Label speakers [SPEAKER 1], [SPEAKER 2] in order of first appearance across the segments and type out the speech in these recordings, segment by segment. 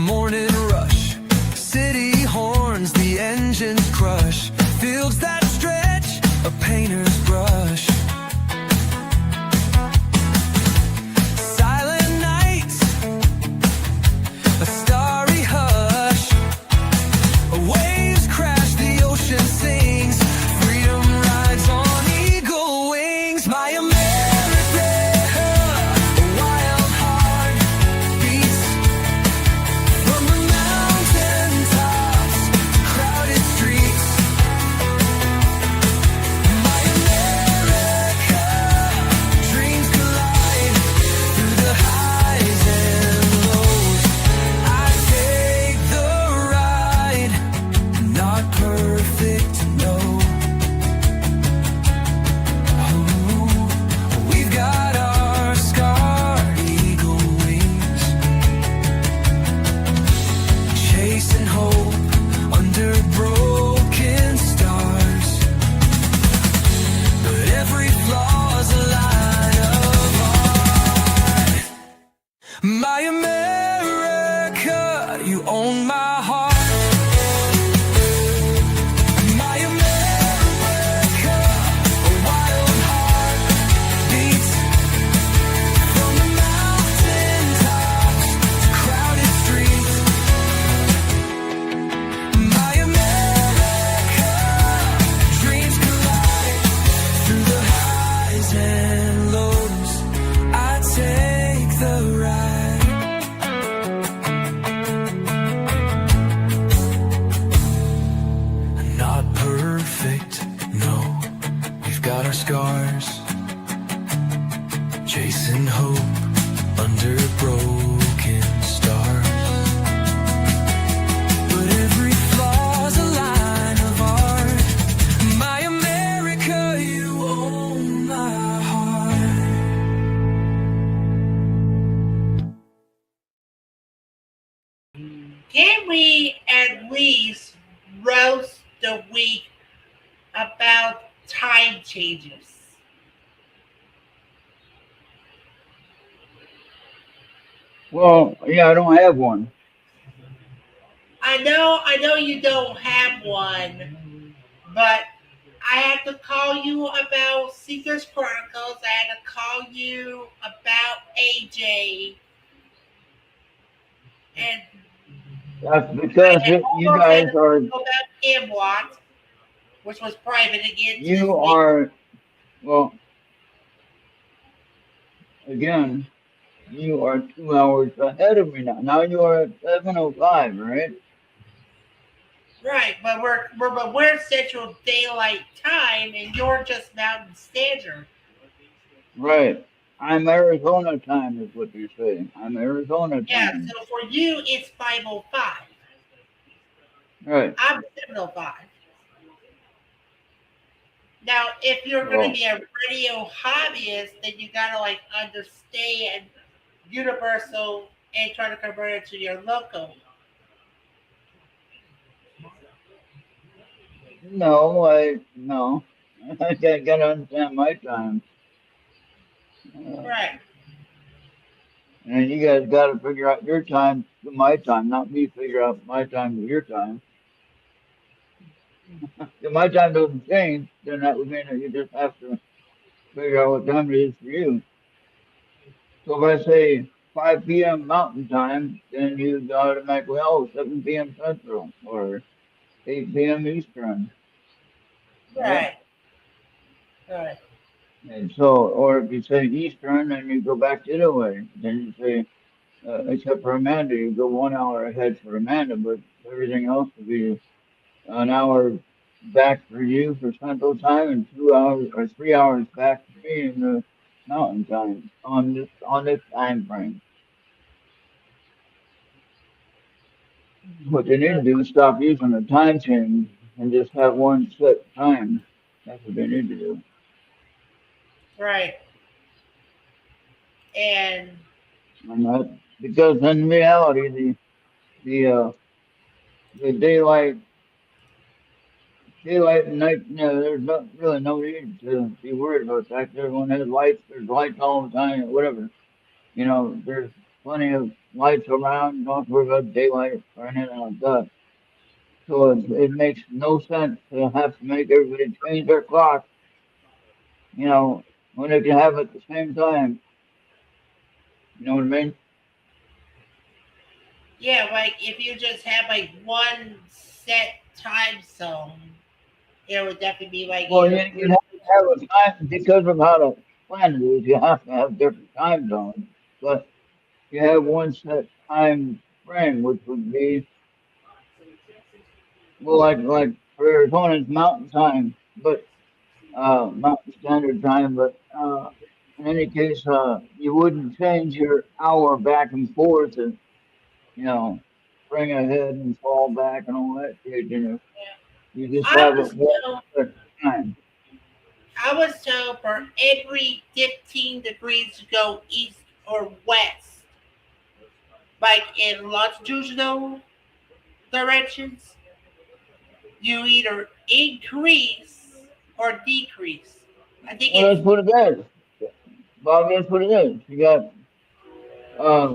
[SPEAKER 1] morning rush, city horns, the engines crush, fields that stretch, a painter's brush. Silent nights, a starry hush, waves crash, the ocean sings, freedom rides on eagle wings. My America, a wild heart beats from the mountain tops to crowded streets. My America, dreams collide through the highs and lows. I take the ride, not perfect, no. We've got our scarred eagle wings, chasing hope under broken stars. But every flaw's a line of art. My America, you own my heart. My America, a wild heart beats from the mountain tops to crowded streets. My America, dreams collide through the highs and lows. I take the ride. Not perfect, no. We've got our scars, chasing hope under broken stars. But every flaw's a line of art. My America, you own my heart.
[SPEAKER 2] Can we at least roast the week about time changes?
[SPEAKER 3] Well, yeah, I don't have one.
[SPEAKER 2] I know you don't have one, but I had to call you about Seekers Chronicles. I had to call you about AJ, and
[SPEAKER 3] That's because
[SPEAKER 2] I
[SPEAKER 3] you
[SPEAKER 2] almost had
[SPEAKER 3] guys
[SPEAKER 2] to
[SPEAKER 3] are,
[SPEAKER 2] call about Amwat, which was private again. this
[SPEAKER 3] you
[SPEAKER 2] week.
[SPEAKER 3] are, well, again, you are 2 hours ahead of me now. Now you are at 7:05, right?
[SPEAKER 2] Right, but we're Central Daylight Time, and you're just Mountain Standard.
[SPEAKER 3] Right. I'm Arizona time is what you're saying. I'm Arizona
[SPEAKER 2] Yeah,
[SPEAKER 3] time.
[SPEAKER 2] so for you it's 5:05.
[SPEAKER 3] Right.
[SPEAKER 2] I'm 7:05. Now, if you're going
[SPEAKER 3] Well,
[SPEAKER 2] to be a radio hobbyist, then you gotta like understand Universal and try to convert it to your local.
[SPEAKER 3] no. I gotta understand my time.
[SPEAKER 2] Right.
[SPEAKER 3] And you guys gotta figure out your time to my time, not me figure out my time to your time. If my time doesn't change, then that would mean that you just have to figure out what time it is for you. So if I say 5 p.m. Mountain Time, then you automatically, 7 p.m. Central or 8 p.m. Eastern, right?
[SPEAKER 2] Right.
[SPEAKER 3] And so, or if you say Eastern, then you go back the other way. Then you say, except for Amanda, you go 1 hour ahead for Amanda, but everything else would be an hour back for you for Central Time and 2 hours or 3 hours back for me in the Mountain Time on this time frame. What they need to do is stop using the time change and just have one set time. That's what they need to do.
[SPEAKER 2] Right. And
[SPEAKER 3] And that, because in reality, the daylight and night, there's not really no need to be worried about that. Everyone has lights. There's lights all the time, or whatever. There's plenty of lights around. Don't have to worry about daylight or anything like that. So it makes no sense to have to make everybody change their clock, you know, when they can have it at the same time. You know what I mean?
[SPEAKER 2] Yeah, like if you just have like one set time zone, it would definitely be like
[SPEAKER 3] Well,
[SPEAKER 2] either.
[SPEAKER 3] you have to have a time because of how the planet is. You have to have different time zones, but you have one set time frame, which would be well, like for Arizona, it's mountain time, but mountain standard time. But in any case, you wouldn't change your hour back and forth and you know bring ahead and fall back and all that shit. You know, you just
[SPEAKER 2] I
[SPEAKER 3] have it
[SPEAKER 2] was
[SPEAKER 3] one
[SPEAKER 2] told,
[SPEAKER 3] set time.
[SPEAKER 2] I was told for every 15 degrees to go east or west, like in longitudinal directions, you either increase or decrease. I think
[SPEAKER 3] Well,
[SPEAKER 2] it's
[SPEAKER 3] that's what it is, Bob. That's what it is. You got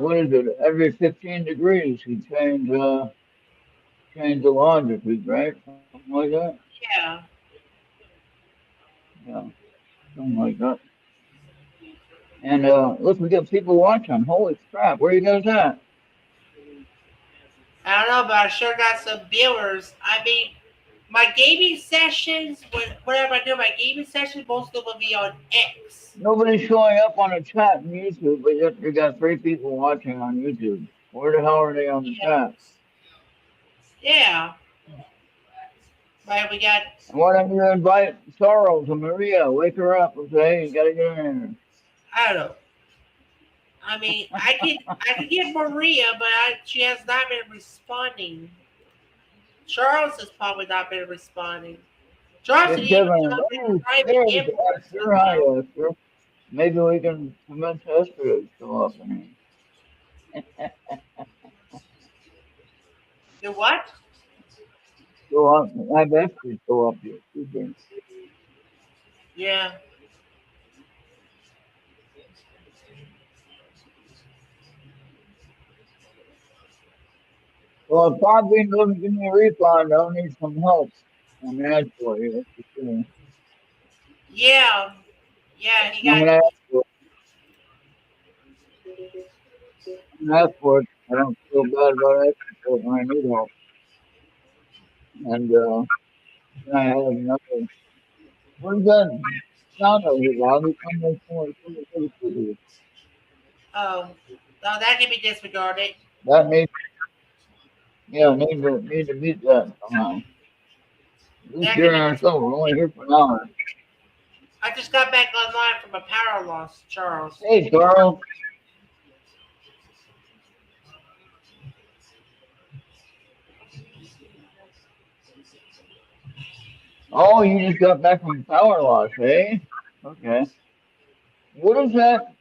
[SPEAKER 3] what is it? Every 15 degrees, you change the longitude, right? Something like that.
[SPEAKER 2] yeah.
[SPEAKER 3] Yeah, something like that. And look, we got people watching. Holy crap! Where you guys at?
[SPEAKER 2] I don't know, but I sure got some viewers. I mean, my gaming sessions, whenever I do my gaming sessions, most of them will be on X.
[SPEAKER 3] Nobody's showing up on the chat on YouTube, but yet you got 3 people watching on YouTube. Where the hell are they on the
[SPEAKER 2] Yeah.
[SPEAKER 3] chat?
[SPEAKER 2] Yeah. Right, we got.
[SPEAKER 3] And why don't you invite Sorrow to Maria? Wake her up and say, hey, you gotta get in
[SPEAKER 2] I don't know. I mean, I could get Maria, but she has not been responding. Charles has probably not been responding. Charles
[SPEAKER 3] there.
[SPEAKER 2] has
[SPEAKER 3] Get
[SPEAKER 2] even
[SPEAKER 3] Kevin.
[SPEAKER 2] not been
[SPEAKER 3] Oh,
[SPEAKER 2] driving
[SPEAKER 3] there's
[SPEAKER 2] in person.
[SPEAKER 3] Esther. Hi,
[SPEAKER 2] So
[SPEAKER 3] Esther. Maybe we can convince Esther to show up in here.
[SPEAKER 2] the what?
[SPEAKER 3] Show up. Have Esther show up here. She can.
[SPEAKER 2] Yeah.
[SPEAKER 3] Well, if Bob Bean doesn't give me a refund, I'll need some help on that for you. That's for sure.
[SPEAKER 2] Yeah. Yeah. He
[SPEAKER 3] I'm
[SPEAKER 2] got.
[SPEAKER 3] gonna ask for it. I'm gonna ask for it. I don't feel bad about asking for it when I need help. And then I have another. Where's that sound over here, Bob? You come like someone.
[SPEAKER 2] Oh, no, that can be disregarded.
[SPEAKER 3] That needs, yeah, need to beat that somehow. At least
[SPEAKER 2] That can
[SPEAKER 3] here in
[SPEAKER 2] be.
[SPEAKER 3] ourselves, we're only here for an hour.
[SPEAKER 2] I just got back online from a power loss, Charles.
[SPEAKER 3] Hey, Charles. Oh, you just got back from power loss, eh? Okay. What is that?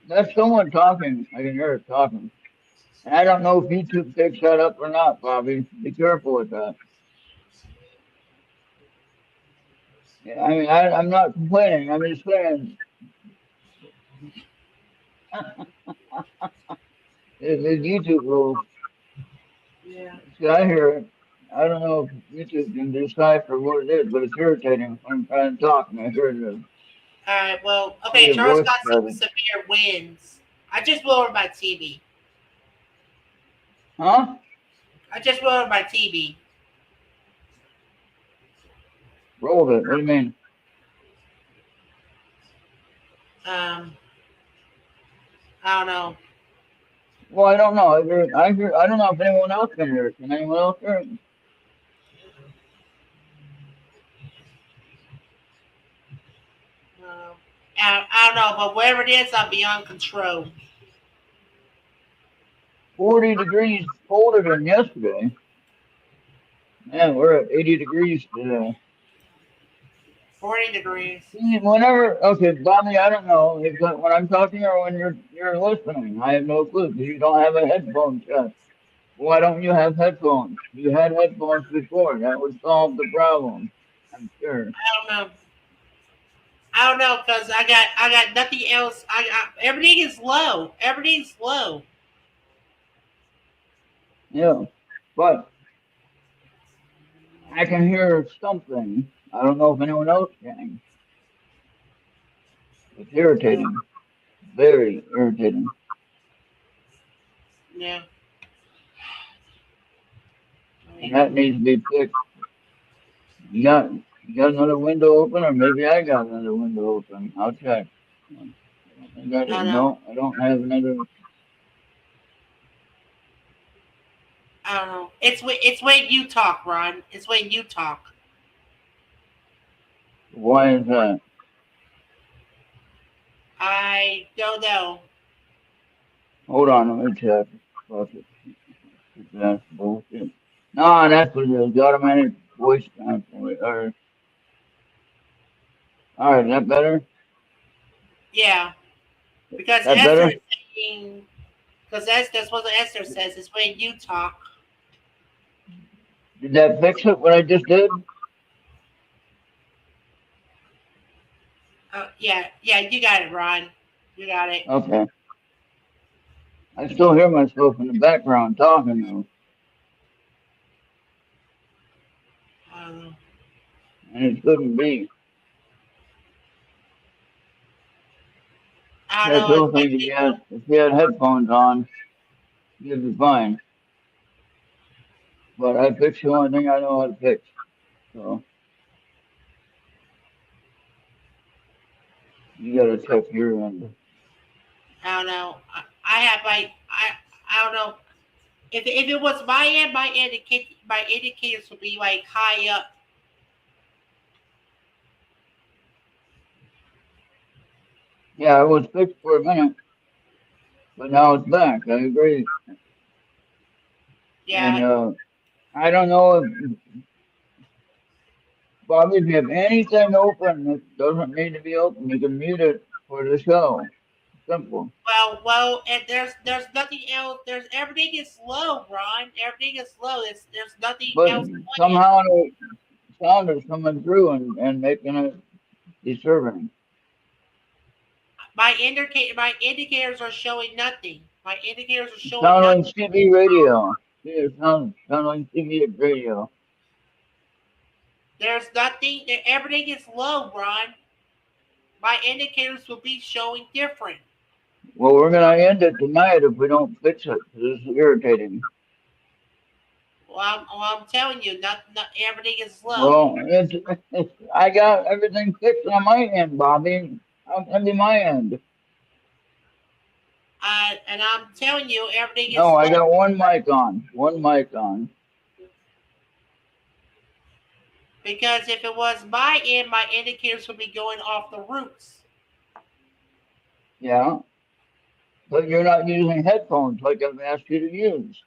[SPEAKER 3] That's someone talking. I can hear it talking. And I don't know if YouTube picks that up or not, Bobby. Be careful with that. Yeah, I mean, I'm not complaining. I'm just saying, it's YouTube rules.
[SPEAKER 2] Yeah.
[SPEAKER 3] See, I hear it. I don't know if YouTube can decipher what it is, but it's irritating when I'm trying to talk and I hear the
[SPEAKER 2] All right. Well,
[SPEAKER 3] hear
[SPEAKER 2] okay.
[SPEAKER 3] your
[SPEAKER 2] Charles
[SPEAKER 3] voice
[SPEAKER 2] got some
[SPEAKER 3] crackling.
[SPEAKER 2] severe winds. I just lowered my TV.
[SPEAKER 3] Huh?
[SPEAKER 2] I just lowered my TV.
[SPEAKER 3] Rolled it. What do you mean?
[SPEAKER 2] Um, I don't know.
[SPEAKER 3] Well, I don't know. I don't know if anyone else can hear it. Can anyone else hear it?
[SPEAKER 2] Uh, I don't know, but whatever it is, I'm beyond control.
[SPEAKER 3] 40 degrees colder than yesterday. Man, we're at 80 degrees today.
[SPEAKER 2] 40 degrees.
[SPEAKER 3] See, whenever, okay, Bobby, I don't know if when I'm talking or when you're listening. I have no clue because you don't have a headphone set. Why don't you have headphones? You had headphones before. That would solve the problem. I'm sure.
[SPEAKER 2] I don't know. I don't know because I got nothing else. I everything is low. Everything's low.
[SPEAKER 3] Yeah, but I can hear something. I don't know if anyone else can. It's irritating, very irritating,
[SPEAKER 2] Yeah. I
[SPEAKER 3] and
[SPEAKER 2] mean,
[SPEAKER 3] that needs to be fixed. You got another window open, or maybe I got another window open. I'll check. I don't think I
[SPEAKER 2] I
[SPEAKER 3] do.
[SPEAKER 2] don't know.
[SPEAKER 3] No, I don't have another.
[SPEAKER 2] I don't know. It's when you talk, Ron. It's when you talk.
[SPEAKER 3] Why is that?
[SPEAKER 2] I don't know.
[SPEAKER 3] Hold on, let me check. Fuck it. That's bullshit. No, that's what it is. The automatic voice transfer. All right, is that better?
[SPEAKER 2] Yeah, because
[SPEAKER 3] That
[SPEAKER 2] Esther
[SPEAKER 3] better?
[SPEAKER 2] is saying, because that's what Esther says. It's when you talk.
[SPEAKER 3] Did that fix it? What I just did?
[SPEAKER 2] Yeah, yeah, you got it, Ron. You got it.
[SPEAKER 3] Okay. I still hear myself in the background talking though,
[SPEAKER 2] Um,
[SPEAKER 3] and it shouldn't be.
[SPEAKER 2] I don't
[SPEAKER 3] I
[SPEAKER 2] know. It's
[SPEAKER 3] still think if you had headphones on, you'd be fine. But I fixed the only thing I know how to fix. So you gotta check your end.
[SPEAKER 2] I don't know. I have I don't know. If it was my end, my indicators would be like high up.
[SPEAKER 3] Yeah, it was fixed for a minute, but now it's back. I agree. And
[SPEAKER 2] Yeah,
[SPEAKER 3] I don't know if Bobby, if you have anything open that doesn't need to be open, you can mute it for the show. Simple.
[SPEAKER 2] and there's nothing else. There's everything is low, Ron. Everything is low. There's nothing
[SPEAKER 3] But
[SPEAKER 2] else playing.
[SPEAKER 3] somehow the sound is coming through and making it disturbing.
[SPEAKER 2] My indicators are showing nothing. My indicators are showing
[SPEAKER 3] Sound
[SPEAKER 2] nothing.
[SPEAKER 3] like CB radio. Yeah, sound like CB radio.
[SPEAKER 2] There's nothing. Everything is low, Ron. My indicators will be showing different.
[SPEAKER 3] Well, we're gonna end it tonight if we don't fix it. 'Cause it's irritating.
[SPEAKER 2] I'm telling you, not everything is low.
[SPEAKER 3] Well, I got everything fixed on my end, Bobby. How can be my end?
[SPEAKER 2] And I'm telling you, everything is
[SPEAKER 3] No, I
[SPEAKER 2] low
[SPEAKER 3] got one mic on. One mic on.
[SPEAKER 2] because if it was my end, my indicators would be going off the roofs.
[SPEAKER 3] Yeah, but you're not using headphones like I've asked you to use,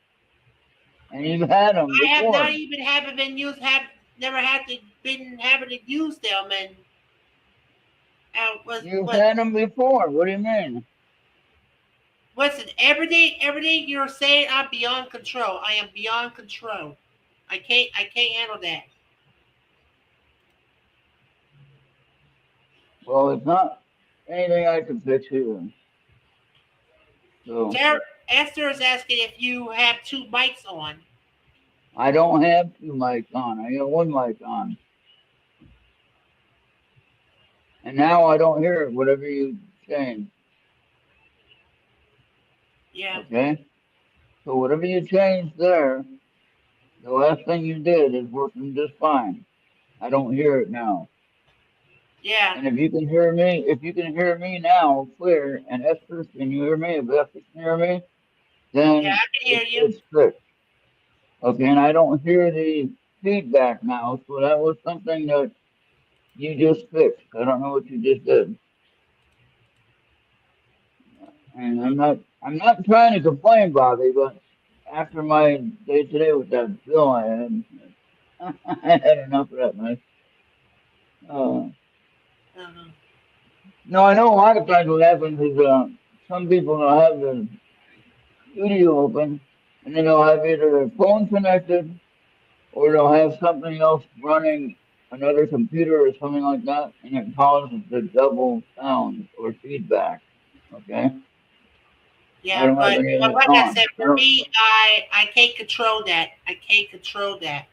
[SPEAKER 3] and you've had them
[SPEAKER 2] I have not
[SPEAKER 3] before.
[SPEAKER 2] even haven't been used have never had to been having to use them and was
[SPEAKER 3] You've
[SPEAKER 2] what
[SPEAKER 3] had them before. What do you mean?
[SPEAKER 2] listen, everything you're saying I'm beyond control. I am beyond control. I can't handle that.
[SPEAKER 3] Well, it's not anything I can fix either. So
[SPEAKER 2] Tara, Esther is asking if you have two mics on.
[SPEAKER 3] I don't have two mics on. I got one mic on, and now I don't hear it. Whatever you saying,
[SPEAKER 2] Yeah,
[SPEAKER 3] okay? So whatever you changed there, the last thing you did is working just fine. I don't hear it now.
[SPEAKER 2] yeah,
[SPEAKER 3] And if you can hear me now clear, and Esther, can you hear me? If Esther can hear me,
[SPEAKER 2] yeah.
[SPEAKER 3] then
[SPEAKER 2] I can hear you.
[SPEAKER 3] it's fixed. Okay, and I don't hear the feedback now, so that was something that you just fixed. I don't know what you just did. And I'm not trying to complain, Bobby, but after my day today with that bill I had, I had enough of that mess. Uh,
[SPEAKER 2] Uh-huh.
[SPEAKER 3] no, I know a lot of times what happens is some people will have the studio open, and then they'll have either their phone connected or they'll have something else running, another computer or something like that, and it causes the double sound or feedback. Okay, I
[SPEAKER 2] Yeah,
[SPEAKER 3] don't have
[SPEAKER 2] but
[SPEAKER 3] any of it
[SPEAKER 2] like I
[SPEAKER 3] on.
[SPEAKER 2] said,
[SPEAKER 3] I
[SPEAKER 2] for
[SPEAKER 3] don't.
[SPEAKER 2] me, I can't control that. I can't control that.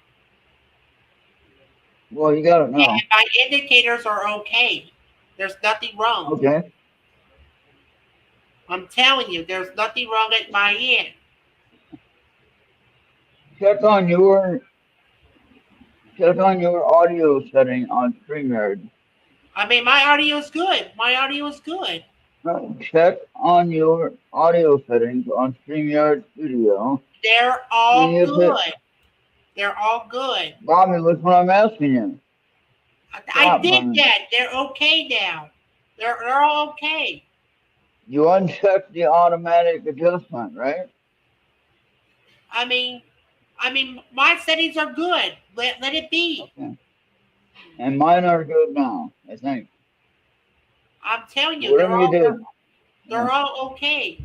[SPEAKER 3] Well, you got it
[SPEAKER 2] And
[SPEAKER 3] now.
[SPEAKER 2] my indicators are okay. There's nothing wrong.
[SPEAKER 3] Okay.
[SPEAKER 2] I'm telling you, there's nothing wrong at my end.
[SPEAKER 3] Check on your check on your audio setting on StreamYard.
[SPEAKER 2] I mean, my audio is good. My audio is good.
[SPEAKER 3] No, check on your audio settings on StreamYard Studio.
[SPEAKER 2] They're
[SPEAKER 3] Then
[SPEAKER 2] all
[SPEAKER 3] you put
[SPEAKER 2] good. They're all good.
[SPEAKER 3] Bobby. That's what I'm asking you.
[SPEAKER 2] I
[SPEAKER 3] Stop,
[SPEAKER 2] did
[SPEAKER 3] Bobby.
[SPEAKER 2] that. They're okay now. They're all okay.
[SPEAKER 3] You unchecked the automatic adjustment, right?
[SPEAKER 2] I mean, my settings are good. Let it be.
[SPEAKER 3] Okay. And mine are good now, I think.
[SPEAKER 2] I'm telling you,
[SPEAKER 3] Whatever you did.
[SPEAKER 2] they're
[SPEAKER 3] Yeah.
[SPEAKER 2] all okay.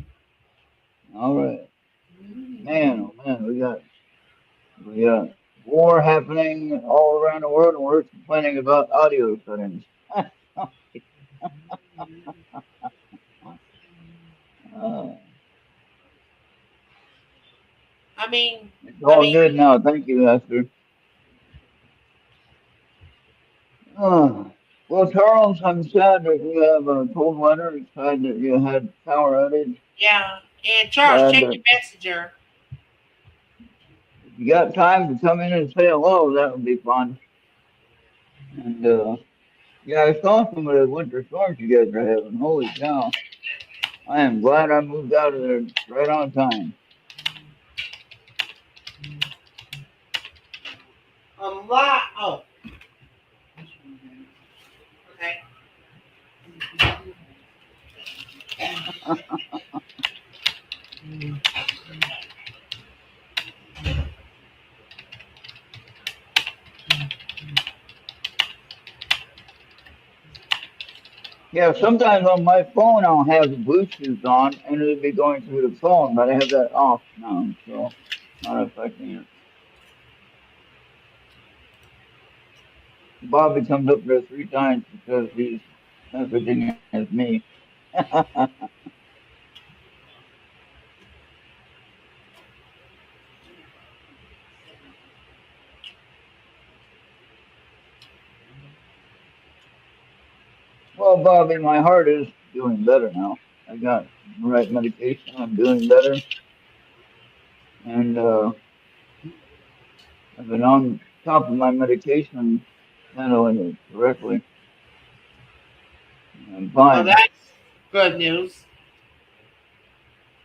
[SPEAKER 3] All right. Man, oh man, we got war happening all around the world, and we're complaining about audio settings. Uh,
[SPEAKER 2] I mean,
[SPEAKER 3] it's
[SPEAKER 2] I
[SPEAKER 3] all
[SPEAKER 2] mean,
[SPEAKER 3] good now. Thank you, Esther. Well, Charles, I'm sad that you have a cold winter. It's sad that you had power outage.
[SPEAKER 2] yeah. And Charles,
[SPEAKER 3] Sad
[SPEAKER 2] check
[SPEAKER 3] that
[SPEAKER 2] your messenger.
[SPEAKER 3] if you got time to come in and say hello, that would be fun. And yeah, I saw some of the winter storms you guys are having. Holy cow! I am glad I moved out of there right on time.
[SPEAKER 2] A lot. Oh, okay.
[SPEAKER 3] Yeah, sometimes on my phone I'll have Bluetooth on and it'll be going through the phone, but I have that off now, so not affecting it. Bobby comes up there 3 times because he's messaging as me. Well, Bobby, my heart is doing better now. I got the right medication. I'm doing better, and I've been on top of my medication, handling it correctly. I'm
[SPEAKER 2] Well,
[SPEAKER 3] fine.
[SPEAKER 2] that's good news.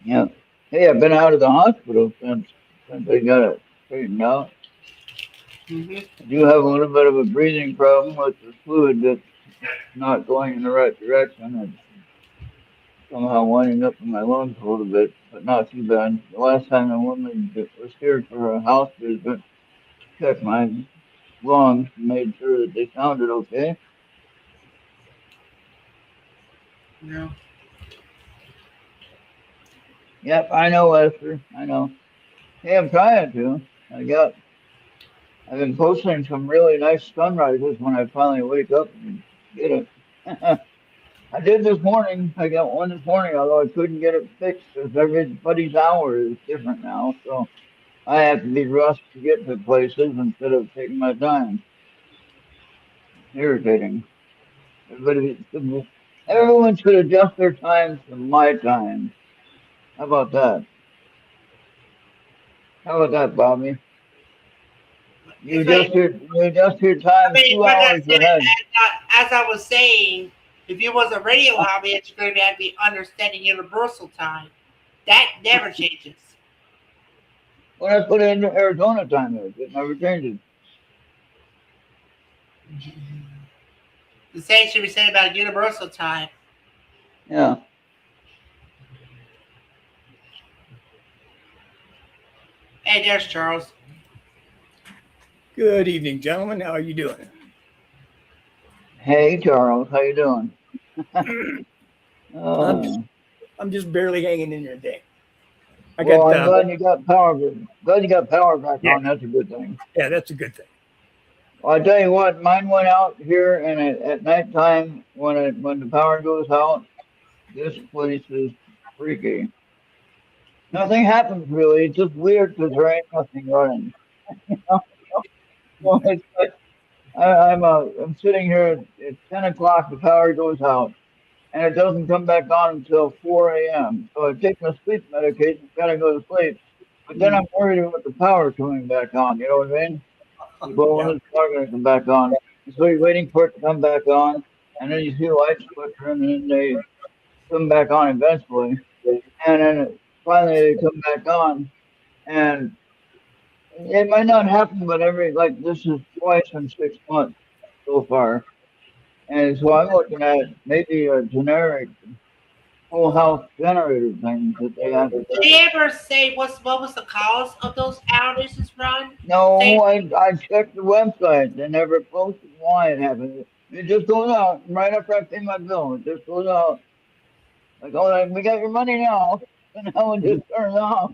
[SPEAKER 3] Yeah. Hey, I've been out of the hospital since I got it straightened out.
[SPEAKER 2] Hmm.
[SPEAKER 3] I do have a little bit of a breathing problem with the fluid that's not going in the right direction. It's somehow winding up in my lungs a little bit, but not too bad. The last time the woman that was here for a house visit checked my lungs and made sure that they sounded okay.
[SPEAKER 2] Yeah.
[SPEAKER 3] Yep, I know, Esther. I know. Hey, I'm trying to. I've been posting some really nice sunrises when I finally wake up and get it. I did this morning. I got one this morning, although I couldn't get it fixed because everybody's hour is different now. So I have to be rushed to get to places instead of taking my time. It's irritating. Everyone should adjust their times to my time. How about that? How about that, Bobby?
[SPEAKER 2] It's like,
[SPEAKER 3] You adjust your
[SPEAKER 2] I
[SPEAKER 3] time
[SPEAKER 2] mean,
[SPEAKER 3] two
[SPEAKER 2] like I
[SPEAKER 3] hours
[SPEAKER 2] said,
[SPEAKER 3] ahead.
[SPEAKER 2] as I was saying, if you was a radio hobbyist, you're going to have the understanding universal time. That never changes.
[SPEAKER 3] Well, that's what Arizona time is. It never changes.
[SPEAKER 2] The same should be said about universal time.
[SPEAKER 3] Yeah.
[SPEAKER 2] Hey, there's Charles.
[SPEAKER 4] Good evening, gentlemen. How are you doing?
[SPEAKER 3] Hey, Charles, how you doing?
[SPEAKER 4] I'm just
[SPEAKER 3] Uh,
[SPEAKER 4] I'm just barely hanging in there today. I
[SPEAKER 3] well,
[SPEAKER 4] got
[SPEAKER 3] I'm glad you got power. Glad you got power back
[SPEAKER 4] yeah,
[SPEAKER 3] on. That's a good thing.
[SPEAKER 4] yeah, that's a good thing.
[SPEAKER 3] Well, I tell you what, mine went out here, and at nighttime when the power goes out, this place is freaky. nothing happens really. It's just weird because there ain't nothing running. You know? Well, it's like I'm sitting here at 10 o'clock. The power goes out, and it doesn't come back on until 4 a.m. So I take my sleep medication, gotta go to sleep. But then I'm worried about the power coming back on. You know what I mean? Well, when
[SPEAKER 4] Yeah.
[SPEAKER 3] is the power going to come back on? So you're waiting for it to come back on, and then you see lights flickering, and then they come back on eventually, and then finally they come back on, and it might not happen, but every like this is twice in 6 months so far, and so I'm looking at maybe a generic whole house generator thing that they have.
[SPEAKER 2] Did they ever say what was the cause of those outages, Ron?
[SPEAKER 3] No,
[SPEAKER 2] They
[SPEAKER 3] I checked the website. They never posted why it happened. It just goes out right after I pay my bill. It just goes out like, oh, like, we got your money now, and now it just turns off.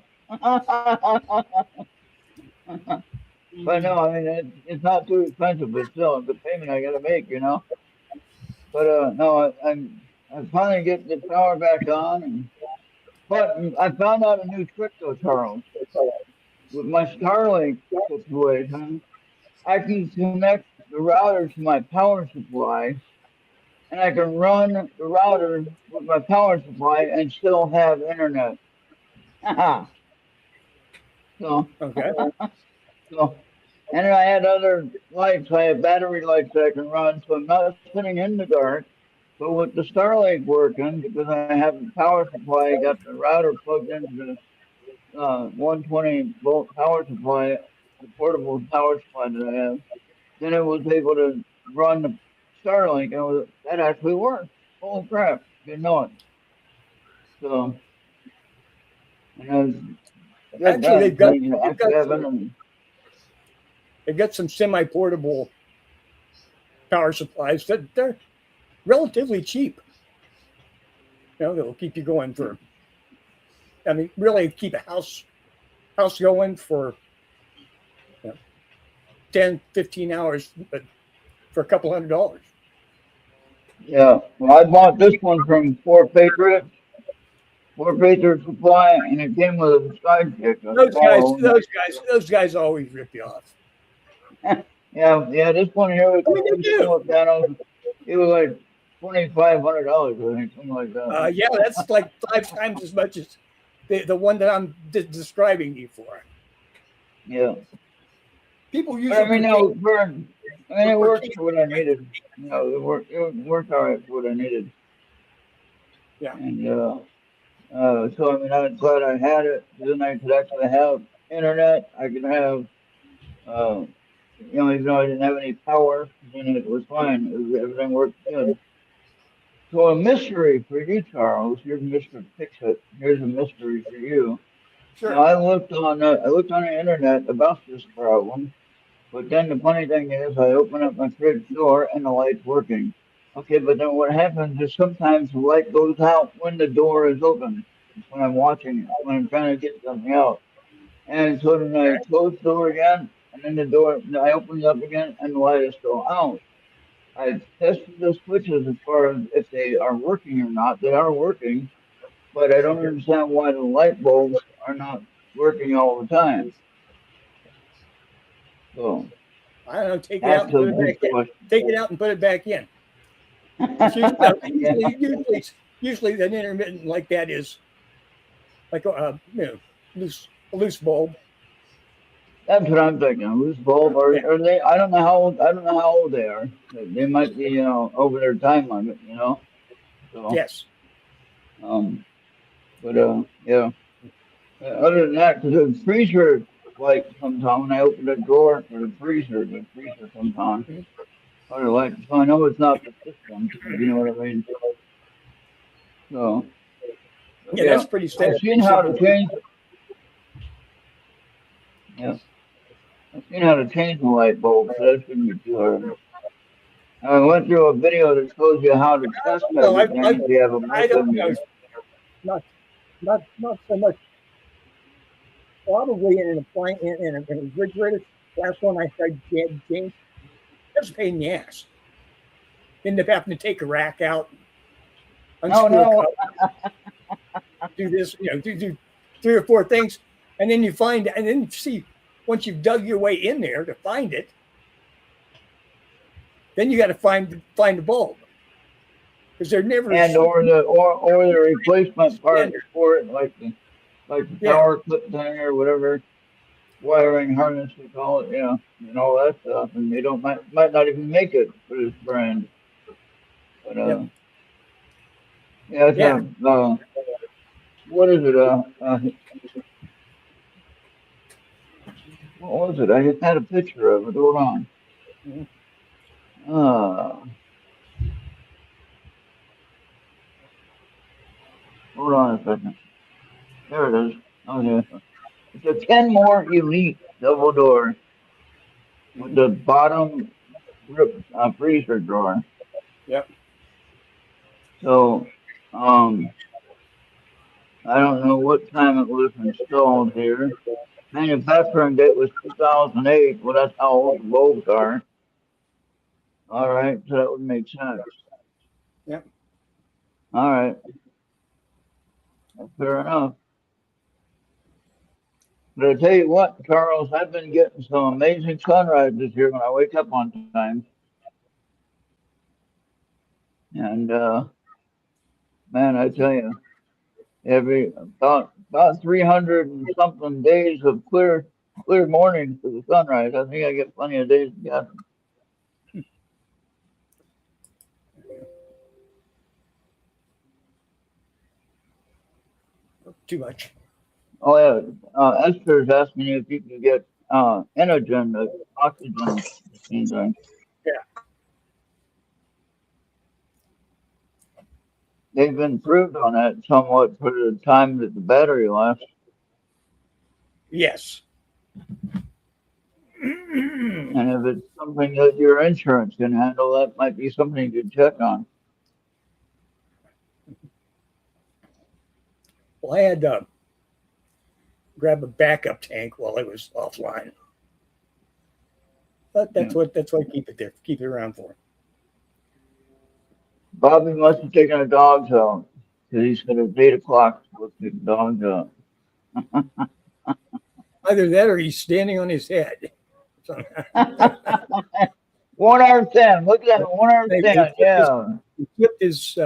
[SPEAKER 3] But no, I mean it's not too expensive, but still, it's a payment I got to make, you know. But no, I finally get the power back on, but I found out a new trick though, Charles, with my Starlink situation. I can connect the router to my power supply, and I can run the router with my power supply and still have internet. so,
[SPEAKER 4] Okay.
[SPEAKER 3] so, and then I had other lights. I have battery lights that I can run, so I'm not sitting in the dark. But with the Starlink working, because I have the power supply, I got the router plugged into the 120 volt power supply, the portable power supply that I have. Then it was able to run the Starlink, and that actually worked. Holy crap! Didn't know it. So, and I was good
[SPEAKER 4] Actually,
[SPEAKER 3] that thing to actually have internet.
[SPEAKER 4] they've got some semi-portable power supplies that they're relatively cheap. You know, they'll keep you going for. I mean, really keep a house going for 10, 15 hours, but for a couple $100.
[SPEAKER 3] Yeah, well, I bought this one from Fort Patriot Supply, and it came with a side kick, a follow.
[SPEAKER 4] Those guys always rip you off.
[SPEAKER 3] Yeah. This one here with
[SPEAKER 4] I
[SPEAKER 3] the
[SPEAKER 4] mean,
[SPEAKER 3] two
[SPEAKER 4] they do.
[SPEAKER 3] solar panels, it was like $2,500, I think, something like that.
[SPEAKER 4] Yeah, that's like 5 times as much as the one that I'm describing you for.
[SPEAKER 3] Yeah.
[SPEAKER 4] People
[SPEAKER 3] But I
[SPEAKER 4] usually
[SPEAKER 3] mean,
[SPEAKER 4] forget.
[SPEAKER 3] it worked for what I needed. You know, it worked all right for what I needed.
[SPEAKER 4] Yeah.
[SPEAKER 3] And so I mean, I'm glad I had it. Then I could actually have internet. I could have, uh, even though I didn't have any power, then it was fine. Everything worked good. So a mystery for you, Charles. You're Mr. Fix-It. Here's a mystery for you. Now
[SPEAKER 4] Sure.
[SPEAKER 3] I looked on the internet about this problem. But then the funny thing is, I open up my fridge door and the light's working. Okay, but then what happens is sometimes the light goes out when the door is open. When I'm watching it, when I'm trying to get something out. And so then I close the door again, and then I open it up again, and the light is still out. I tested the switches as far as if they are working or not. They are working, but I don't understand why the light bulbs are not working all the time. So
[SPEAKER 4] I don't know. Take it out
[SPEAKER 3] that's
[SPEAKER 4] and
[SPEAKER 3] a
[SPEAKER 4] put it
[SPEAKER 3] big
[SPEAKER 4] back in.
[SPEAKER 3] question.
[SPEAKER 4] Take it out and put it back in. It's
[SPEAKER 3] Yeah.
[SPEAKER 4] usually an intermittent like that is like a loose bulb.
[SPEAKER 3] That's what I'm thinking. A loose bulb, or,
[SPEAKER 4] Yeah.
[SPEAKER 3] or they? I don't know how old. I don't know how old they are. They might be, over their time limit. So,
[SPEAKER 4] Yes.
[SPEAKER 3] um, but yeah. Other than that, because the freezer, like sometimes when I open the drawer for the freezer comes on.
[SPEAKER 4] Mhm.
[SPEAKER 3] Other light. So I know it's not the system. If you know what I mean. So
[SPEAKER 4] Yeah,
[SPEAKER 3] yeah,
[SPEAKER 4] that's pretty
[SPEAKER 3] I've
[SPEAKER 4] standard.
[SPEAKER 3] seen how to change. Yeah, I've seen how to change the light bulb. So that shouldn't be too hard. I went through a video that shows you how to test
[SPEAKER 4] No,
[SPEAKER 3] everything if you have a
[SPEAKER 4] I don't know.
[SPEAKER 3] multimeter.
[SPEAKER 4] Not not so much. Probably in an appliance in a refrigerator. Last one I tried James. That's a pain in the ass. End up having to take a rack out,
[SPEAKER 3] No,
[SPEAKER 4] unscrew a
[SPEAKER 3] no.
[SPEAKER 4] cover, do this, do 3 or 4 things, and then you find, and then see, once you've dug your way in there to find it, then you got to find the bulb, because they're never
[SPEAKER 3] And or the replacement part
[SPEAKER 4] standard.
[SPEAKER 3] for it, like the
[SPEAKER 4] Yeah.
[SPEAKER 3] power clip thing or whatever wiring harness we call it, and all that stuff. And they don't might not even make it for this brand. But
[SPEAKER 4] Yep.
[SPEAKER 3] yeah, it's
[SPEAKER 4] Yeah.
[SPEAKER 3] what is it? What was it? I just had a picture of it. Hold on.
[SPEAKER 4] Mhm.
[SPEAKER 3] Hold on a second. There it is. Okay. It's a Kenmore Elite double door with the bottom freezer drawer.
[SPEAKER 4] Yep.
[SPEAKER 3] So, I don't know what time it was installed here. Manufacturing date was 2008. Well, that's how old the bulbs are. All right, so that would make sense.
[SPEAKER 4] Yep.
[SPEAKER 3] All right, that's fair enough. But I tell you what, Charles, I've been getting some amazing sunrises here when I wake up on time. And man, I tell you, every about 300 and something days of clear mornings for the sunrise. I think I get plenty of days to get.
[SPEAKER 4] Too much.
[SPEAKER 3] Oh yeah, Esther's asking you if you can get Inogen, the oxygen machine.
[SPEAKER 4] Yeah.
[SPEAKER 3] They've improved on that somewhat for the time that the battery lasts.
[SPEAKER 4] Yes.
[SPEAKER 3] And if it's something that your insurance can handle, that might be something to check on.
[SPEAKER 4] Well, I had to grab a backup tank while I was offline. But that's what I keep it there, keep it around for.
[SPEAKER 3] Bobby must have taken the dogs out because he said at 8 o'clock to look the dogs out.
[SPEAKER 4] Either that or he's standing on his head. So,
[SPEAKER 3] 1 hour 10. Look at that. 1 hour 10. Yeah.
[SPEAKER 4] He flipped his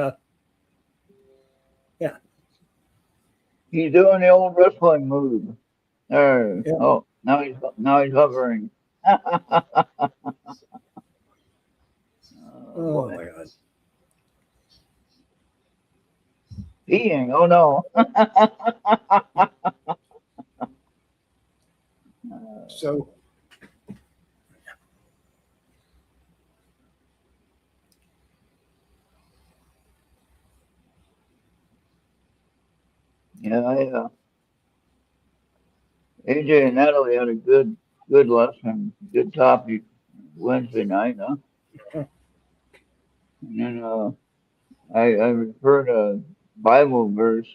[SPEAKER 3] He's doing the old wrestling move. There.
[SPEAKER 4] Yeah.
[SPEAKER 3] Oh, now he's hovering.
[SPEAKER 4] oh my god.
[SPEAKER 3] Peeing. Oh no.
[SPEAKER 4] So
[SPEAKER 3] Yeah, AJ and Natalie had a good lesson, good topic Wednesday night, huh? And then I referred a Bible verse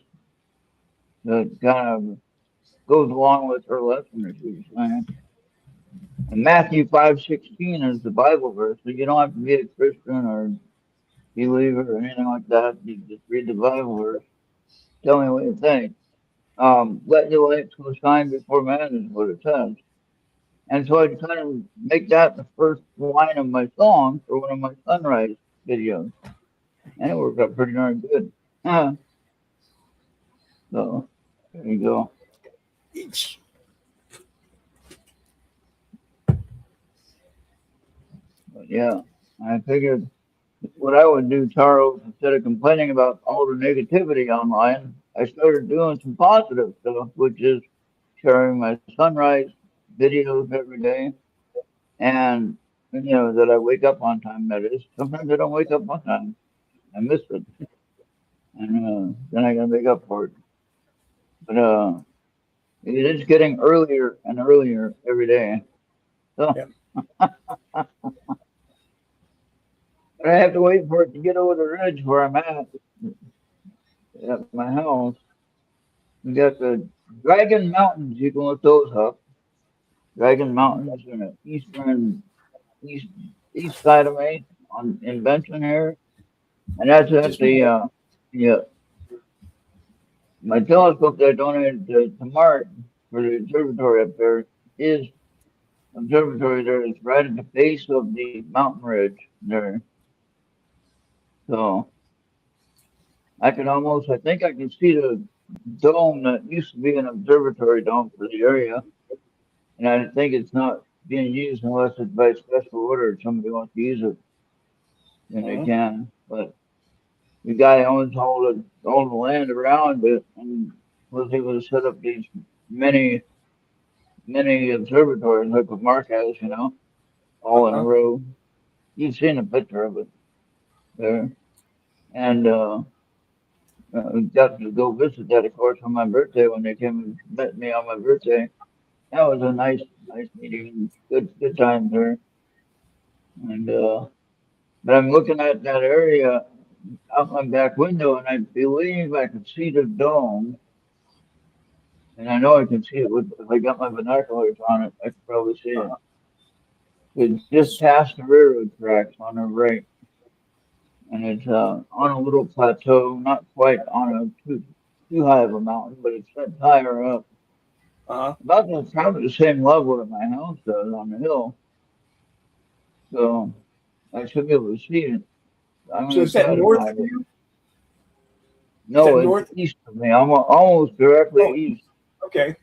[SPEAKER 3] that kind of goes along with her lesson that she was saying. And Matthew 5:16 is the Bible verse, so you don't have to be a Christian or believer or anything like that. You just read the Bible verse. Tell me what you think. Let your light so shine before man is what it says. And so I kind of make that the first line of my song for one of my sunrise videos. And it worked out pretty darn good. So there you go.
[SPEAKER 4] each
[SPEAKER 3] But yeah, I figured what I would do, Charles, instead of complaining about all the negativity online, I started doing some positive stuff, which is sharing my sunrise videos every day. And, that I wake up on time, that is. Sometimes I don't wake up on time. I miss it. And then I gotta make up for it. But it is getting earlier and earlier every day. So
[SPEAKER 4] Yep.
[SPEAKER 3] but I have to wait for it to get over the ridge where I'm at my house. We got the Dragon Mountains. You can look those up. Dragon Mountains in the east side of me in Benson here, and that's at
[SPEAKER 4] just
[SPEAKER 3] the yeah. my telescope that I donated to Mark for the observatory up there, his observatory there is right at the base of the mountain ridge there. So I think I can see the dome that used to be an observatory dome for the area. And I think it's not being used unless it's by special order. If somebody wants to use it, then they
[SPEAKER 4] Uh-huh.
[SPEAKER 3] can. But the guy owns all the land around it and was able to set up these many, many observatories like what Mark has, all in a
[SPEAKER 4] Uh-huh.
[SPEAKER 3] row. You've seen a picture of it there. And got to go visit that, of course, on my birthday when they came and met me on my birthday. That was a nice meeting. Good time there. And but I'm looking at that area out my back window, and I believe I can see the dome. And I know I can see it if I got my binoculars on it. I could probably see it. It's just past the railroad tracks on the right, and it's on a little plateau, not quite on too high of a mountain, but it's set higher up,
[SPEAKER 4] Uh-huh.
[SPEAKER 3] about probably the same level that my house does on the hill. So I should be able to see it. I'm
[SPEAKER 4] So
[SPEAKER 3] gonna
[SPEAKER 4] is that
[SPEAKER 3] try to
[SPEAKER 4] north
[SPEAKER 3] find
[SPEAKER 4] of
[SPEAKER 3] it.
[SPEAKER 4] you? Is
[SPEAKER 3] No,
[SPEAKER 4] that
[SPEAKER 3] it's
[SPEAKER 4] north?
[SPEAKER 3] east of me. I'm almost directly
[SPEAKER 4] Oh,
[SPEAKER 3] east,
[SPEAKER 4] okay.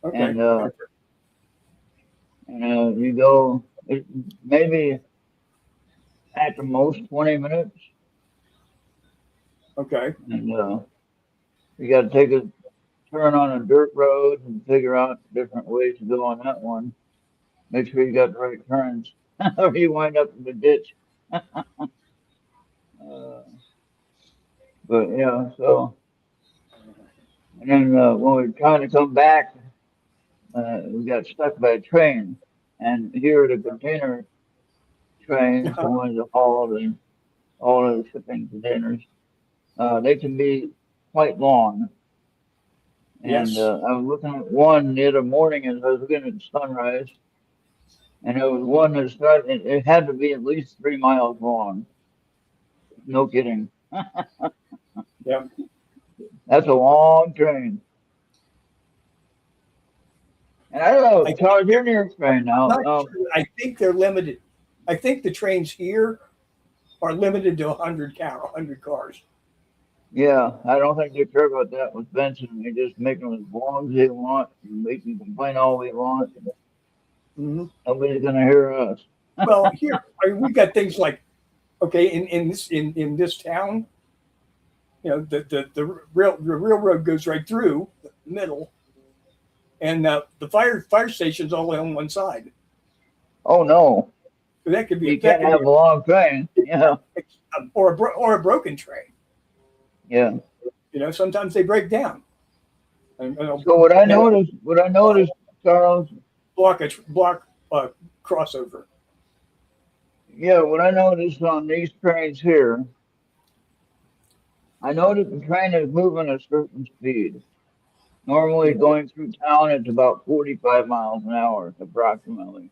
[SPEAKER 4] Okay.
[SPEAKER 3] and you go maybe at the most 20 minutes,
[SPEAKER 4] Okay.
[SPEAKER 3] and you got to take a turn on a dirt road and figure out different ways to go on that one. Make sure you got the right turns, or you wind up in the ditch. Uh, but yeah, so and then when we are trying to come back, we got stuck by a train, and here are the container trains, the ones that haul all of the shipping containers. They can be quite long. And
[SPEAKER 4] Yes.
[SPEAKER 3] I was looking at one the other morning as I was looking at sunrise, and it was one that started. It had to be at least 3 miles long. No kidding.
[SPEAKER 4] Yeah.
[SPEAKER 3] That's a long train. And I don't know,
[SPEAKER 4] I,
[SPEAKER 3] Charles, you're near a train
[SPEAKER 4] I'm
[SPEAKER 3] now.
[SPEAKER 4] not sure. I think they're limited. I think the trains here are limited to 100 cars.
[SPEAKER 3] Yeah, I don't think they care about that with Benson. They just make them as long as they want, and they can complain all they want.
[SPEAKER 4] Hmm.
[SPEAKER 3] Nobody's gonna hear us.
[SPEAKER 4] Well, here we got things like, okay, in this town, the railroad goes right through the middle, and the fire station's all on one side.
[SPEAKER 3] Oh no,
[SPEAKER 4] So that could be
[SPEAKER 3] you can't have a long train. Yeah,
[SPEAKER 4] or a broken train.
[SPEAKER 3] yeah.
[SPEAKER 4] Sometimes they break down and
[SPEAKER 3] So what I noticed, Charles,
[SPEAKER 4] block crossover.
[SPEAKER 3] yeah, what I noticed on these trains here, I noticed the train is moving at a certain speed. Normally going through town, it's about 45 miles an hour, approximately.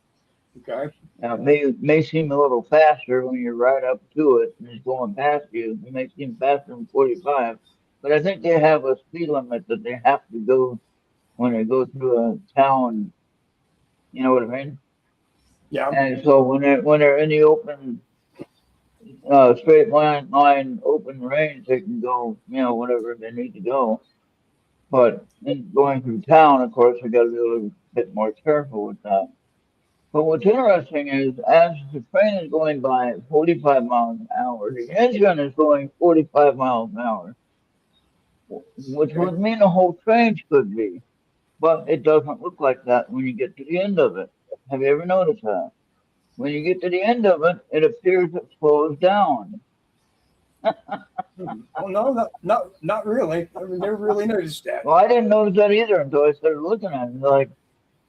[SPEAKER 4] Okay.
[SPEAKER 3] Now, it may seem a little faster when you're right up to it and it's going past you. It may seem faster than 45, but I think they have a speed limit that they have to go when they go through a town. You know what I mean?
[SPEAKER 4] Yeah.
[SPEAKER 3] And so when they're in the open, straight line, open range, they can go, whatever they need to go. But in going through town, of course, we got to be a little bit more careful with that. But what's interesting is as the train is going by 45 miles an hour, the engine is going 45 miles an hour, which
[SPEAKER 4] Okay.
[SPEAKER 3] would mean the whole train could be. But it doesn't look like that when you get to the end of it. Have you ever noticed that? When you get to the end of it, it appears it slows down.
[SPEAKER 4] Oh no, not really. I mean, never really noticed that.
[SPEAKER 3] Well, I didn't notice that either until I started looking at it. Like,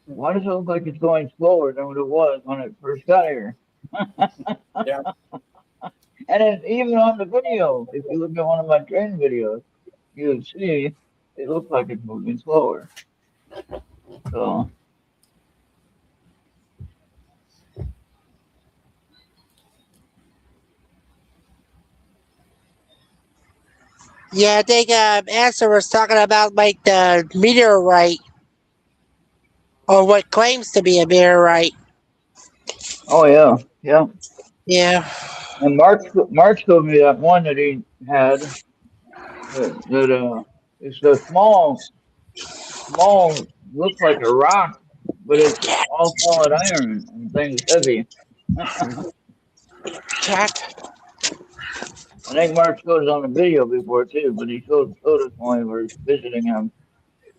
[SPEAKER 3] why does it look like it's going slower than what it was when it first got here?
[SPEAKER 4] Yeah.
[SPEAKER 3] And it's even on the video. If you look at one of my train videos, you'll see it looks like it's moving slower. So,
[SPEAKER 5] Yeah, I think Answer was talking about like the meteorite, or what claims to be a meteorite.
[SPEAKER 3] Oh yeah, yeah.
[SPEAKER 5] Yeah.
[SPEAKER 3] And Mark told me that one that he had that it's a small looks like a rock, but it's all solid iron and things heavy.
[SPEAKER 5] Check.
[SPEAKER 3] I think Mark showed it on a video before too, but he showed us when we were visiting him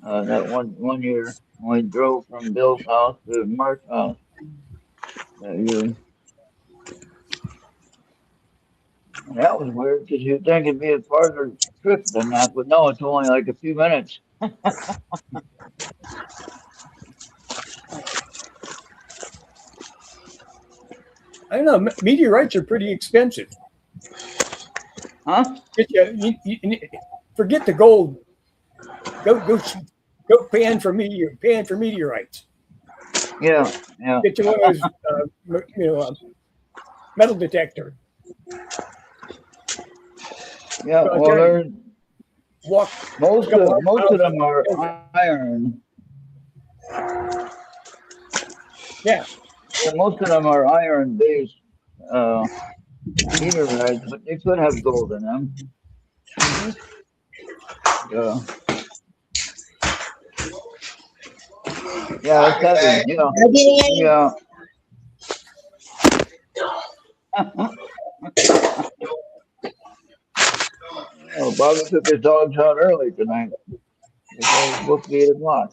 [SPEAKER 3] that one year when we drove from Bill's house to Mark's house that year. And that was weird because you'd think it'd be a farther trip than that, but no, it's only like a few minutes.
[SPEAKER 4] I don't know. Meteorites are pretty expensive.
[SPEAKER 3] Huh?
[SPEAKER 4] Forget the gold. Go pan for meteorites.
[SPEAKER 3] Yeah, yeah.
[SPEAKER 4] Get you one of those, metal detector.
[SPEAKER 3] Yeah,
[SPEAKER 4] So
[SPEAKER 3] well, they're,
[SPEAKER 4] walk.
[SPEAKER 3] most of them are iron.
[SPEAKER 4] Yeah.
[SPEAKER 3] So most of them are iron-based meteorites, but they could have gold in them. Yeah. Yeah, it's heavy. Yeah. Yeah. Oh, Bobby took his dogs out early tonight. It was supposed to be 8 o'clock.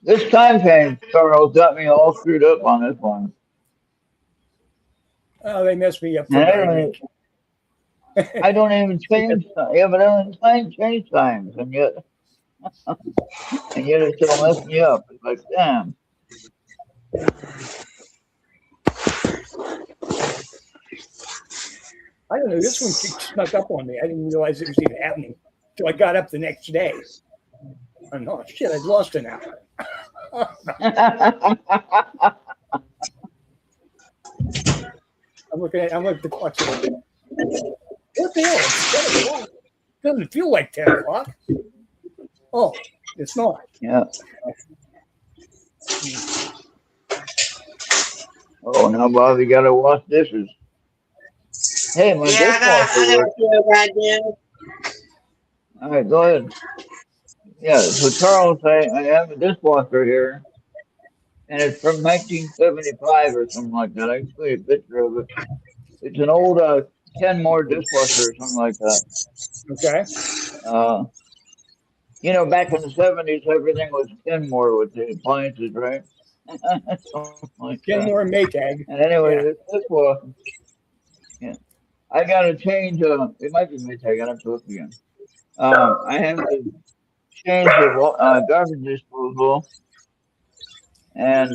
[SPEAKER 3] This time change, Charles, got me all screwed up on this one.
[SPEAKER 4] Oh, they messed me up. For
[SPEAKER 3] I don't even change time. Yeah, but I don't change times, and yet it still messed me up. It's like, damn.
[SPEAKER 4] I don't know. This one snuck up on me. I didn't realize it was even happening until I got up the next day. I'm oh shit! I'd lost an hour. I'm looking at the clock. What the hell? It's 10 o'clock. Doesn't feel like 10 o'clock. Oh, it's not.
[SPEAKER 3] Yeah. Oh, now Bobby got to wash dishes. Hey, my dishwasher works. All right, go ahead. Yeah, so Charles, I have a dishwasher here, and it's from 1975 or something like that. I can show you a picture of it. It's an old Kenmore dishwasher or something like that.
[SPEAKER 4] Okay.
[SPEAKER 3] Back in the 70s, everything was Kenmore with the appliances, right? Like
[SPEAKER 4] Kenmore and Maytag.
[SPEAKER 3] And anyway, this dishwasher, yeah, I got to change. It might be Maytag. I have to look again. I have to change the garbage disposal and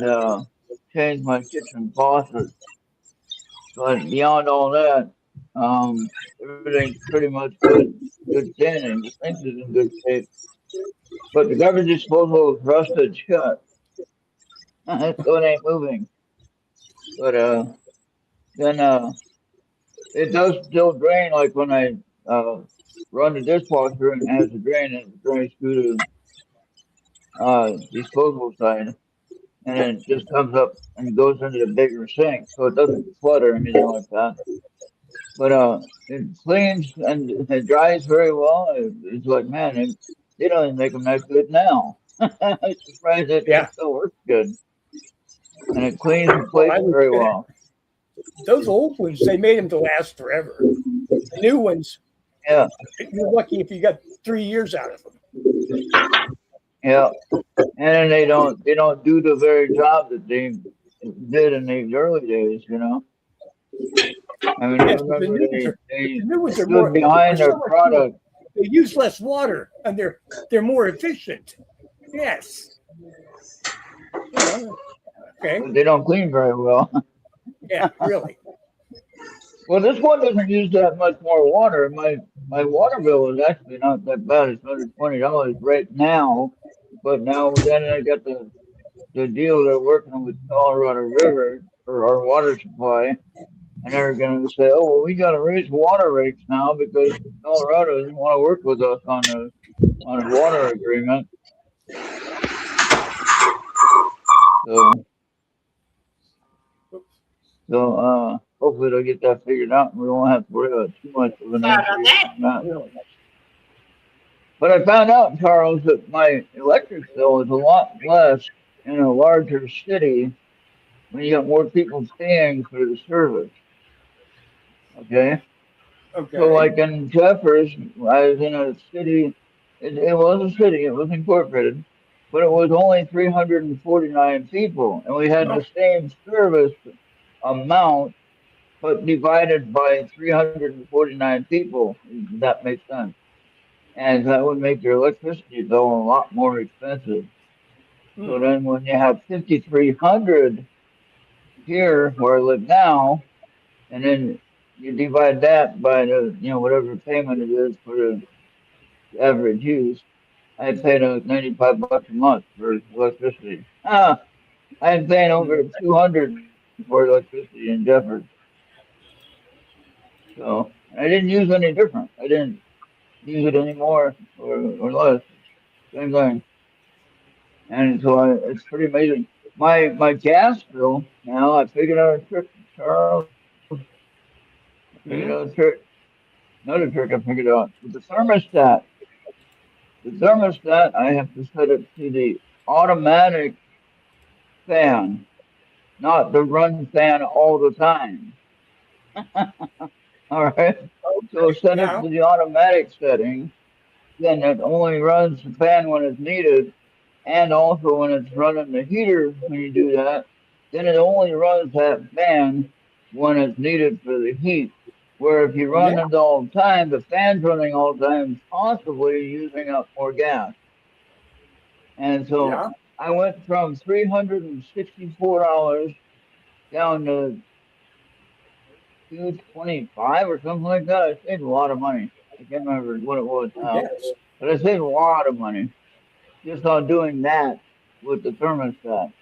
[SPEAKER 3] change my kitchen faucet. But beyond all that, everything's pretty much good standing. The sink is in good shape. But the garbage disposal is rusted shut. So it ain't moving. But then it does still drain, like when I run the dishwasher and it has a drain and it drains through the disposal side. And then it just comes up and goes into the bigger sink. So it doesn't flood or anything like that. But it cleans and it dries very well. It's like, man, they don't even make them that good now. I'm surprised it still works good. And it cleans the place very well.
[SPEAKER 4] Those old ones, they made them to last forever. The new ones,
[SPEAKER 3] yeah,
[SPEAKER 4] you're lucky if you got 3 years out of them.
[SPEAKER 3] Yeah, and then they don't do the very job that they did in the early days, I mean, I remember they stood behind their product.
[SPEAKER 4] They use less water and they're more efficient. Yes. Okay.
[SPEAKER 3] But they don't clean very well.
[SPEAKER 4] Yeah, really.
[SPEAKER 3] Well, this one doesn't use that much more water. My water bill is actually not that bad. It's $120 right now. But now then I got the deal they're working with Colorado River for our water supply. and they're going to say, "Oh, well, we got to raise water rates now because Colorado doesn't want to work with us on a water agreement." So, hopefully they'll get that figured out, and we won't have to worry about too much of an
[SPEAKER 2] Sorry about
[SPEAKER 3] increase
[SPEAKER 2] that.
[SPEAKER 3] on that.
[SPEAKER 4] Really.
[SPEAKER 3] But I found out, Charles, that my electric bill is a lot less in a larger city when you got more people paying for the service. Okay. So,
[SPEAKER 4] Okay.
[SPEAKER 3] like in Jeffers, I was in a city, it was a city, it was incorporated, but it was only 349 people, and we had
[SPEAKER 4] Oh,
[SPEAKER 3] the same service amount, but divided by 349 people. If that makes sense. And that would make your electricity bill a lot more expensive.
[SPEAKER 4] hmm.
[SPEAKER 3] So then when you have 5,300 here where I live now, and then you divide that by the, whatever payment it is for the average use, I paid 95 bucks a month for electricity. I'm paying over 200 for electricity in Jeffers. So I didn't use any different. I didn't use it any more or less. Same thing. And so it's pretty amazing. My gas bill now, I figured out a trick, Charles. I figured out a
[SPEAKER 4] Hmm.
[SPEAKER 3] trick. Another trick I figured out with the thermostat. The thermostat, I have to set it to the automatic fan, not the run fan all the time. All right. So set it
[SPEAKER 4] Yeah.
[SPEAKER 3] to the automatic setting. Then it only runs the fan when it's needed, and also when it's running the heater. When you do that, then it only runs that fan when it's needed for the heat. Where if you
[SPEAKER 4] Yeah.
[SPEAKER 3] run it all the time, the fan's running all the time, possibly using up more gas. And so
[SPEAKER 4] Yeah.
[SPEAKER 3] I went from $364 down to 225 or something like that. I saved a lot of money. I can't remember what it was
[SPEAKER 4] I
[SPEAKER 3] now,
[SPEAKER 4] guess.
[SPEAKER 3] but I saved a lot of money just on doing that with the thermostat.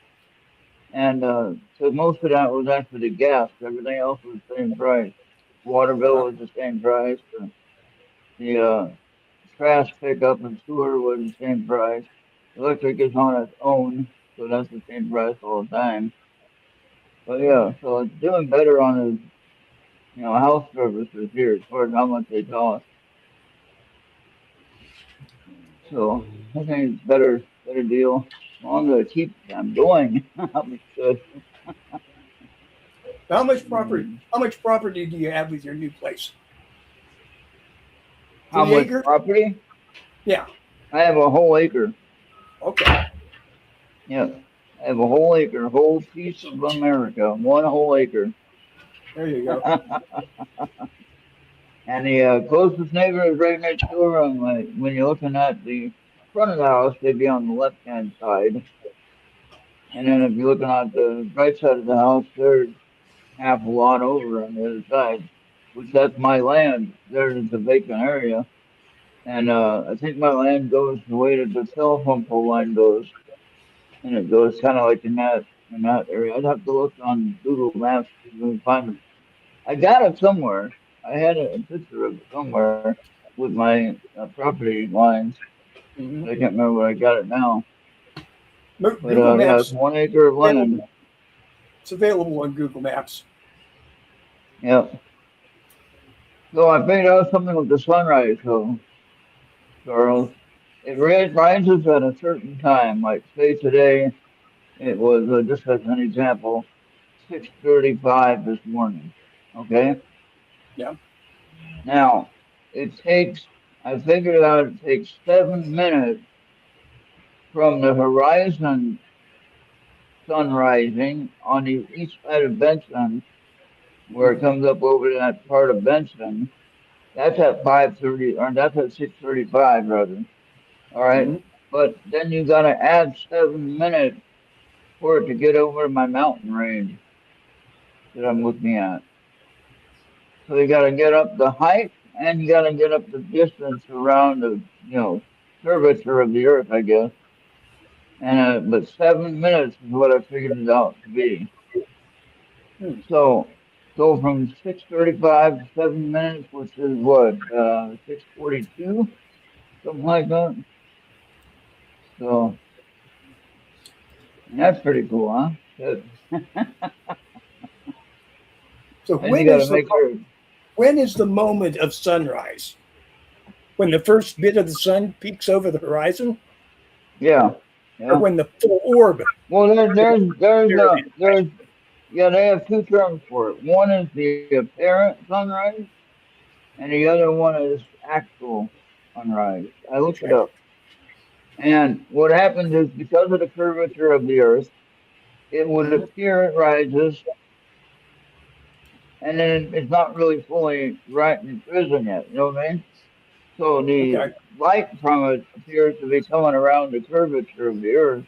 [SPEAKER 3] And so most of that was actually the gas. Everything else was the same price. Water bill
[SPEAKER 4] Uh,
[SPEAKER 3] was the same price. The trash pickup and sewer was the same price. Electric is on its own, so that's the same price all the time. But yeah, so it's doing better on the house services here as far as how much they cost. So I think it's better deal. As long as I keep them going, I'll be good.
[SPEAKER 4] how much property?
[SPEAKER 3] Mm.
[SPEAKER 4] How much property do you have with your new place? To
[SPEAKER 3] How
[SPEAKER 4] the
[SPEAKER 3] much
[SPEAKER 4] acre?
[SPEAKER 3] property?
[SPEAKER 4] Yeah.
[SPEAKER 3] I have a whole acre.
[SPEAKER 4] Okay.
[SPEAKER 3] Yeah, I have a whole acre, a whole piece of America, one whole acre.
[SPEAKER 4] There you go.
[SPEAKER 3] And the closest neighbor is right next door. When you're looking at the front of the house, they'd be on the left-hand side. And then if you're looking at the right side of the house, they're half a lot over on the other side, which that's my land. There's a vacant area. And I think my land goes the way that the telephone pole line goes. And it goes kind of like in that area. I'd have to look on Google Maps to even find it. I got it somewhere. I had a picture of it somewhere with my property lines,
[SPEAKER 4] Hmm.
[SPEAKER 3] but I can't remember where I got it now. But
[SPEAKER 4] Google
[SPEAKER 3] yeah, it's
[SPEAKER 4] Maps
[SPEAKER 3] 1 acre of land.
[SPEAKER 4] available. It's available on Google Maps.
[SPEAKER 3] Yeah. So I figured out something with the sunrise. So Charles, rises at a certain time. Like say today, it was just as an example, 6:35 this morning. Okay.
[SPEAKER 4] Yeah.
[SPEAKER 3] Now it takes. I figured out it takes 7 minutes from the horizon sun rising on the east side of Benson, where it
[SPEAKER 4] Hmm.
[SPEAKER 3] comes up over that part of Benson. That's at 5:30, or that's at 6:35 rather. All right,
[SPEAKER 4] Hmm.
[SPEAKER 3] but then you got to add 7 minutes for it to get over my mountain range that I'm looking at. So you got to get up the height and you got to get up the distance around the curvature of the Earth, I guess. And but 7 minutes is what I figured it out to be.
[SPEAKER 4] Hmm.
[SPEAKER 3] So So from 6:35 to 7 minutes, which is what, 6:42, something like that. So that's pretty cool, huh? Good.
[SPEAKER 4] So
[SPEAKER 3] And you got to make sure.
[SPEAKER 4] when is the moment of sunrise? When the first bit of the sun peeks over the horizon,
[SPEAKER 3] Yeah,
[SPEAKER 4] or
[SPEAKER 3] yeah.
[SPEAKER 4] when the full orb?
[SPEAKER 3] Well, yeah, they have two terms for it. One is the apparent sunrise, and the other one is actual sunrise. I looked it
[SPEAKER 4] Okay.
[SPEAKER 3] up. And what happens is because of the curvature of the Earth, it would
[SPEAKER 4] Mhm.
[SPEAKER 3] appear it rises, and then it's not really fully right and risen yet. You know what I mean? So the
[SPEAKER 4] Okay.
[SPEAKER 3] light from it appears to be coming around the curvature of the Earth,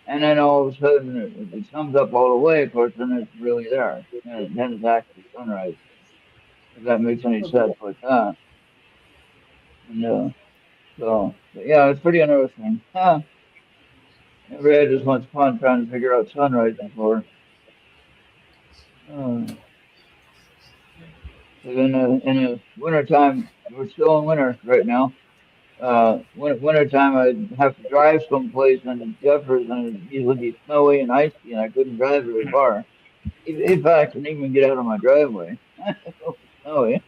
[SPEAKER 3] and then all of a sudden it comes up all the way. Of course, then it's really there, and then it's actually sunrise. If that makes any sense like that. And but yeah, it's pretty interesting. Huh. Never had this much fun trying to figure out sunrise before. Uh, but in the wintertime, we're still in winter right now. Wintertime, I'd have to drive someplace in Jeffers, and it'd usually be snowy and icy, and I couldn't drive very far. If I can even get out of my driveway. So snowy.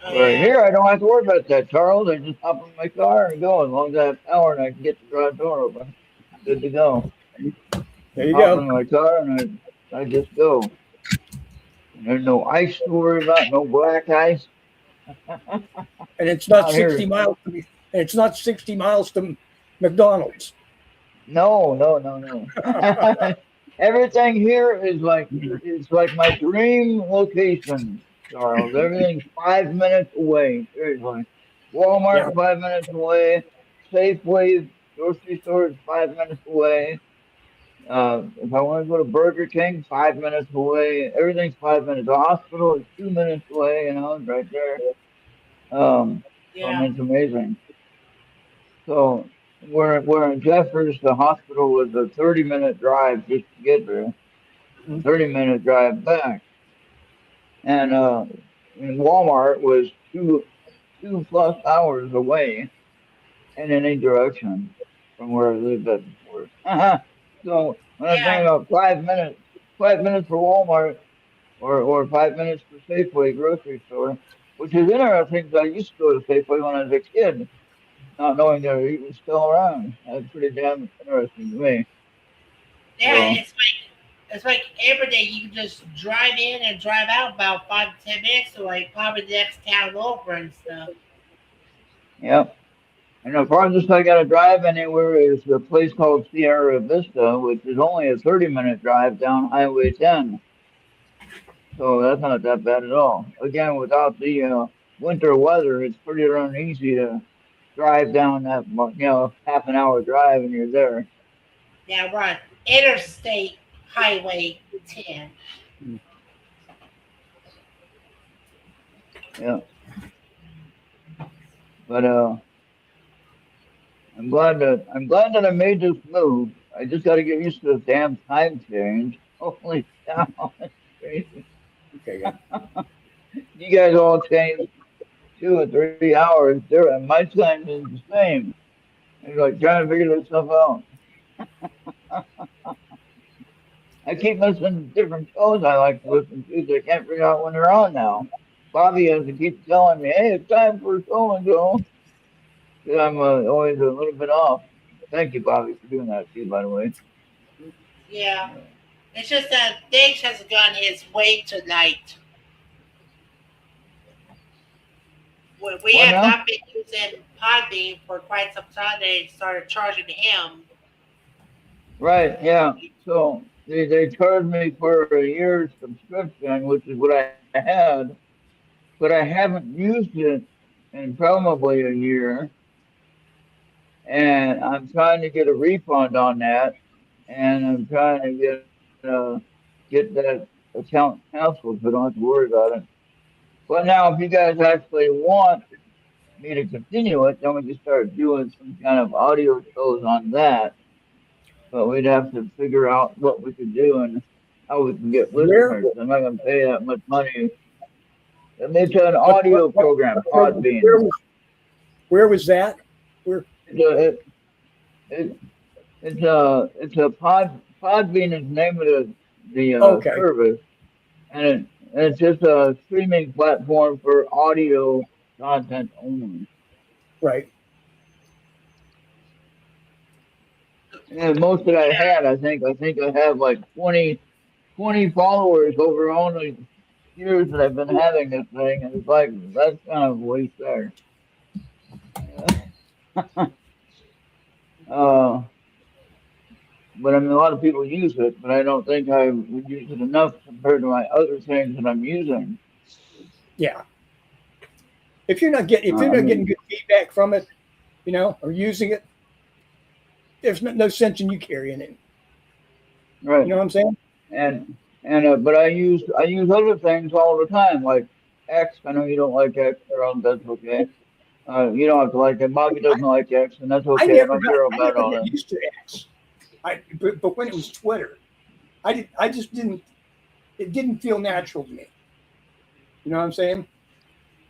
[SPEAKER 2] Oh
[SPEAKER 3] Where
[SPEAKER 2] yeah.
[SPEAKER 3] here, I don't have to worry about that, Charles. I just hop in my car and go. As long as I have power and I can get the garage door open, good to go.
[SPEAKER 4] There you
[SPEAKER 3] Hop
[SPEAKER 4] go.
[SPEAKER 3] in my car and I just go. And there's no ice to worry about, no black ice
[SPEAKER 4] And it's not
[SPEAKER 3] out
[SPEAKER 4] 60
[SPEAKER 3] here.
[SPEAKER 4] miles to be, and it's not 60 miles to McDonald's.
[SPEAKER 3] No, no, no, no. Everything here is like it's like my dream location, Charles. Everything's 5 minutes away. Seriously.
[SPEAKER 4] Yeah.
[SPEAKER 3] Walmart 5 minutes away. Safeway grocery store is 5 minutes away. If I want to go to Burger King, 5 minutes away. Everything's 5 minutes. The hospital is 2 minutes away, it's right there. I
[SPEAKER 2] Yeah.
[SPEAKER 3] mean, it's amazing. So we're in Jeffers. The hospital was a 30-minute drive just to get there, a 30-minute drive back, and and Walmart was two plus hours away in any direction from where I lived at before. So when I think
[SPEAKER 2] Yeah.
[SPEAKER 3] about 5 minutes, 5 minutes for Walmart or 5 minutes for Safeway grocery store, which is interesting because I used to go to Safeway when I was a kid, not knowing they're even still around. That's pretty damn interesting to me.
[SPEAKER 2] Yeah.
[SPEAKER 3] So,
[SPEAKER 2] It's like every day you can just drive in and drive out about 5 to 10 minutes to like probably the next town over and stuff.
[SPEAKER 3] yeah. And the farthest I got to drive anywhere is a place called Sierra Vista, which is only a 30-minute drive down Highway 10. So that's not that bad at all. Again, without the winter weather, it's pretty darn easy to drive down that, half an hour drive and you're there.
[SPEAKER 2] Yeah, right. Interstate Highway 10.
[SPEAKER 3] Yeah. But I'm glad that I made this move. I just got to get used to the damn time change. Holy cow, that's crazy.
[SPEAKER 4] Okay. Yeah.
[SPEAKER 3] You guys all changed 2 or 3 hours. My time is the same. It's like trying to figure this stuff out. I keep listening to different shows I like to listen to, so I can't figure out when they're on now. Bobby has to keep telling me, "Hey, it's time for so and so." Because I'm always a little bit off. Thank you, Bobby, for doing that too, by the way.
[SPEAKER 2] Yeah. It's just that Diggs has gone his way tonight. We
[SPEAKER 3] What
[SPEAKER 2] have
[SPEAKER 3] now?
[SPEAKER 2] not been using Podbean for quite some time. They started charging him.
[SPEAKER 3] Right, yeah. So they charged me for a year's subscription, which is what I had, but I haven't used it in probably a year, and I'm trying to get a refund on that, and I'm trying to get that account canceled so I don't have to worry about it. But now, if you guys actually want me to continue it, then we can start doing some kind of audio shows on that. But we'd have to figure out what we could do how we can get
[SPEAKER 4] Where,
[SPEAKER 3] listeners. I'm not going to pay that much money. It's an
[SPEAKER 4] what
[SPEAKER 3] audio program,
[SPEAKER 4] program,
[SPEAKER 3] Podbean.
[SPEAKER 4] where was that? Where,
[SPEAKER 3] It's a, it, it's a Podbean is the name of the
[SPEAKER 4] okay,
[SPEAKER 3] service, and it's just a streaming platform for audio content only.
[SPEAKER 4] right.
[SPEAKER 3] And most that I had, I think I have like 20 followers over all the years that I've been having this thing, and it's like that's kind of a waste there. uh, but I mean, a lot of people use it, but I don't think I would use it enough compared to my other things that I'm using.
[SPEAKER 4] Yeah. If you're
[SPEAKER 3] I
[SPEAKER 4] not getting
[SPEAKER 3] mean,
[SPEAKER 4] good feedback from it, or using it, there's no sense in you carrying it. You
[SPEAKER 3] right.
[SPEAKER 4] know what I'm saying?
[SPEAKER 3] And but I use other things all the time, like X. I know you don't like X, or that's okay. You don't have to like it. Bobby doesn't like X, and that's okay. I don't care
[SPEAKER 4] I
[SPEAKER 3] about
[SPEAKER 4] never
[SPEAKER 3] all
[SPEAKER 4] got
[SPEAKER 3] that.
[SPEAKER 4] used to X. But when it was Twitter, I just didn't. It didn't feel natural to me. You know what I'm saying?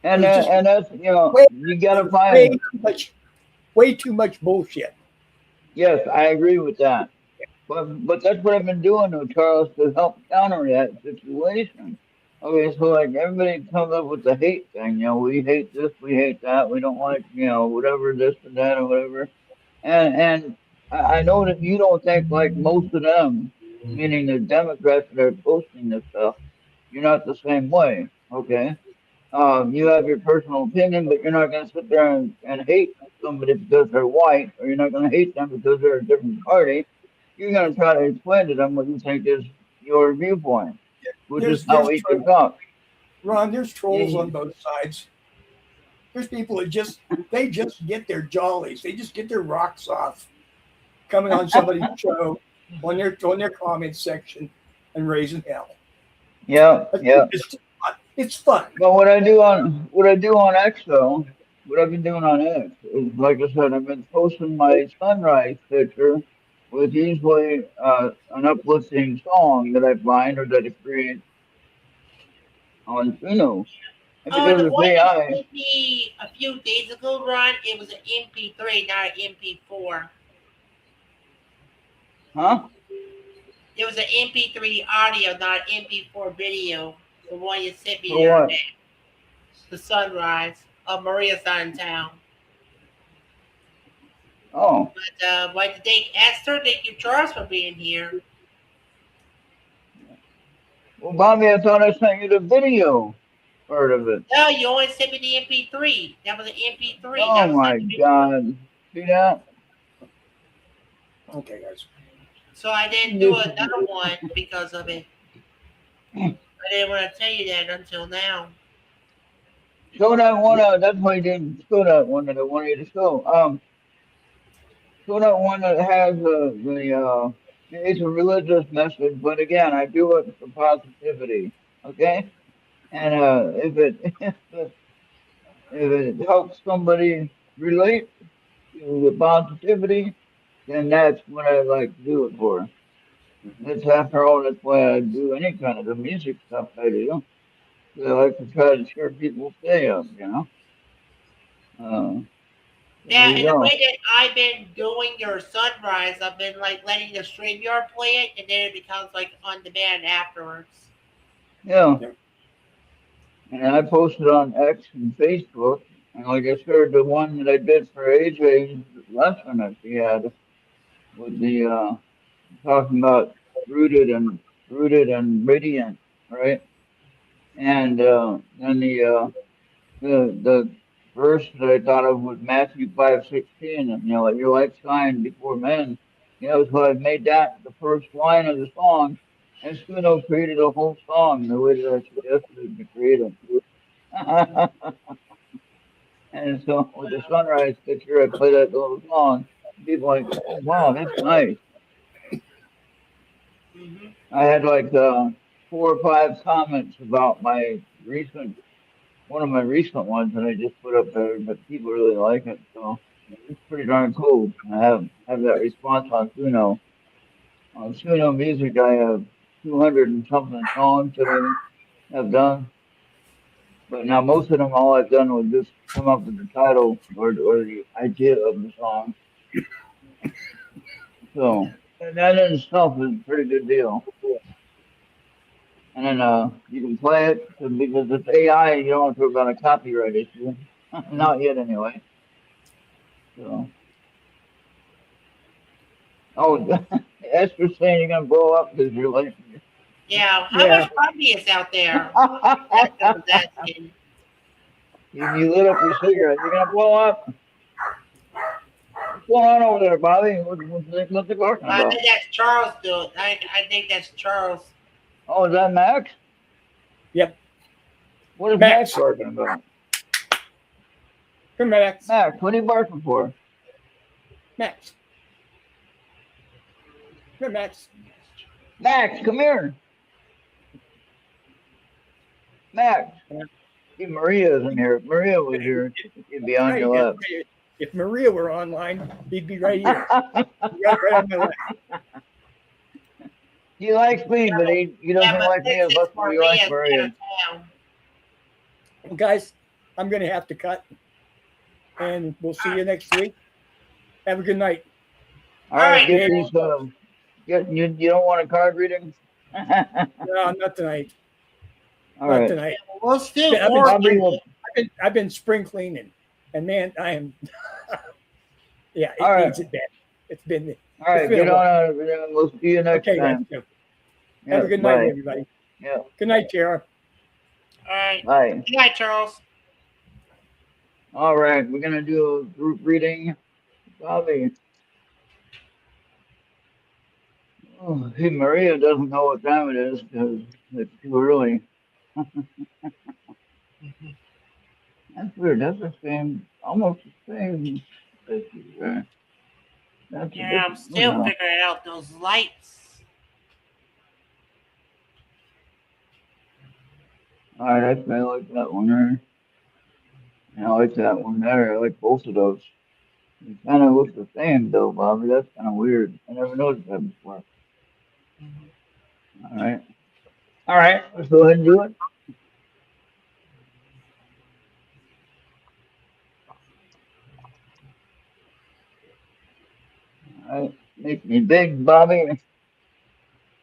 [SPEAKER 4] It
[SPEAKER 3] And
[SPEAKER 4] was just
[SPEAKER 3] that's
[SPEAKER 4] way,
[SPEAKER 3] you gotta
[SPEAKER 4] way
[SPEAKER 3] find.
[SPEAKER 4] too much, way too much bullshit.
[SPEAKER 3] Yes, I agree with that. But that's what I've been doing, though, Charles, to help counter that situation. Okay, so like everybody comes up with the hate thing. We hate this, we hate that, we don't like whatever this and that or whatever. And I know that you don't think like most of them, meaning the Democrats that are posting this stuff. You're not the same way. Okay. You have your personal opinion, but you're not going to sit there and hate somebody because they're white, or you're not going to hate them because they're a different party. You're going to try to explain to them what you think is your viewpoint, which is how
[SPEAKER 4] There's
[SPEAKER 3] we should talk.
[SPEAKER 4] Ron. There's trolls on
[SPEAKER 3] You-
[SPEAKER 4] both sides. There's people that just get their jollies. They just get their rocks off coming on somebody's show on their comment section and raising hell.
[SPEAKER 3] Yeah, yeah.
[SPEAKER 4] It's just fun. It's fun.
[SPEAKER 3] But what I do on X though, what I've been doing on X is like I said, I've been posting my sunrise picture with usually an uplifting song that I find or that I create on and because
[SPEAKER 2] The
[SPEAKER 3] it's
[SPEAKER 2] one you
[SPEAKER 3] AI,
[SPEAKER 2] sent me a few days ago, Ron, it was an MP3, not an MP4.
[SPEAKER 3] huh?
[SPEAKER 2] It was an MP3 audio, not an MP4 video. The one you sent me
[SPEAKER 3] For
[SPEAKER 2] the other
[SPEAKER 3] what?
[SPEAKER 2] day. The sunrise of Maria's not in town.
[SPEAKER 3] Oh,
[SPEAKER 2] But why did they ask her? Thank you, Charles, for being here.
[SPEAKER 3] well, Bobby, I thought I sent you the video part of it.
[SPEAKER 2] No, you only sent me the MP3. That was an MP3.
[SPEAKER 3] Oh
[SPEAKER 2] That was not
[SPEAKER 3] my
[SPEAKER 2] the video.
[SPEAKER 3] God. See that?
[SPEAKER 4] Okay, guys.
[SPEAKER 2] So I didn't do another one because of it. I didn't want to tell you that until now.
[SPEAKER 3] Show that one. That's why you didn't show that one that I wanted you to show. So that one that has it's a religious message, but again, I do it for positivity. Okay, and if it helps somebody relate to the positivity, then that's what I like to do it for. That's after all, that's why I do any kind of the music stuff I do. I like to try to cheer people stay up. Uh, there
[SPEAKER 2] Yeah,
[SPEAKER 3] you
[SPEAKER 2] and the way
[SPEAKER 3] go.
[SPEAKER 2] that I've been doing your sunrise, I've been like letting the StreamYard play it, and then it becomes like on demand afterwards.
[SPEAKER 3] Yeah.
[SPEAKER 4] Yep.
[SPEAKER 3] And I posted on X and Facebook, and like I said, the one that I did for AJ's lesson that she had with the talking about rooted and radiant, right? And then the verse that I thought of was Matthew 5:16, and let your light shine before men. So I made that the first line of the song, and Suno created a whole song the way that I suggested it to create it. And so with the sunrise picture, I play that little song. People are like, oh wow, that's nice.
[SPEAKER 2] Hmm.
[SPEAKER 3] I had like 4 or 5 comments about my recent one of my recent ones that I just put up there, but people really like it, so it's pretty darn cool. I have that response on Suno. On Suno Music, I have 200 and something songs that I have done. But now most of them, all I've done was just come up with the title or the idea of the song. So and that in itself is a pretty good deal. And then you can play it because it's AI. You don't have to worry about a copyright issue. Not yet, anyway. So oh, Esther's saying you're gonna blow up because you're late.
[SPEAKER 2] Yeah. How
[SPEAKER 4] Yeah.
[SPEAKER 2] much coffee is out there? That's what I was asking.
[SPEAKER 3] You lit up your cigarette. You're gonna blow up. What's going on over there, Bobby? What's it talking
[SPEAKER 2] I
[SPEAKER 3] about?
[SPEAKER 2] think that's Charles doing. I think that's Charles.
[SPEAKER 3] Oh, is that Max?
[SPEAKER 4] Yep.
[SPEAKER 3] What is
[SPEAKER 4] Max.
[SPEAKER 3] Max barking about?
[SPEAKER 4] Come Max.
[SPEAKER 3] Max, what are you barking for?
[SPEAKER 4] Max. Come Max.
[SPEAKER 3] Max, come here. Max. See, Maria's in here. If Maria was here, she'd be on
[SPEAKER 4] Hey,
[SPEAKER 3] your lap.
[SPEAKER 4] if Maria were online, he'd be right here. Right on my lap.
[SPEAKER 3] He likes me, but he doesn't
[SPEAKER 2] Yeah, but
[SPEAKER 3] like me as much as he likes
[SPEAKER 2] Maria's out
[SPEAKER 3] Maria.
[SPEAKER 2] of town.
[SPEAKER 4] Well, guys, I'm going to have to cut, and we'll see you next week. Have a good night.
[SPEAKER 3] All right,
[SPEAKER 2] right,
[SPEAKER 3] get
[SPEAKER 2] man.
[SPEAKER 3] these. You don't want a card reading?
[SPEAKER 4] No, not tonight.
[SPEAKER 3] All
[SPEAKER 4] Not
[SPEAKER 3] right.
[SPEAKER 4] tonight.
[SPEAKER 2] We'll still
[SPEAKER 4] Yeah, I've been-
[SPEAKER 2] work
[SPEAKER 3] Bobby will-
[SPEAKER 2] it.
[SPEAKER 4] I've been spring cleaning, and man, I am. Yeah, it
[SPEAKER 3] All right.
[SPEAKER 4] needs it bad. It's been.
[SPEAKER 3] All right,
[SPEAKER 4] It's been
[SPEAKER 3] get
[SPEAKER 4] a
[SPEAKER 3] on
[SPEAKER 4] while.
[SPEAKER 3] out of it, and we'll see you next
[SPEAKER 4] Okay,
[SPEAKER 3] time.
[SPEAKER 4] guys.
[SPEAKER 3] Yeah,
[SPEAKER 4] Have a good night,
[SPEAKER 3] bye.
[SPEAKER 4] everybody.
[SPEAKER 3] Yeah,
[SPEAKER 4] Good night, Tara.
[SPEAKER 2] All right.
[SPEAKER 3] bye.
[SPEAKER 2] Good night, Charles.
[SPEAKER 3] All right, we're gonna do a group reading. Bobby. Oh, see, Maria doesn't know what time it is because it's too early. That's weird. That's the same, almost the same picture there. That's a
[SPEAKER 2] Yeah, I'm
[SPEAKER 3] different
[SPEAKER 2] still
[SPEAKER 3] one, though.
[SPEAKER 2] figuring out those lights.
[SPEAKER 3] All right, I like that one there. And I like that one there. I like both of those. It kind of looks the same, though, Bobby. That's kind of weird. I never noticed that before. All right. All right, let's go ahead and do it. All right, make me big, Bobby.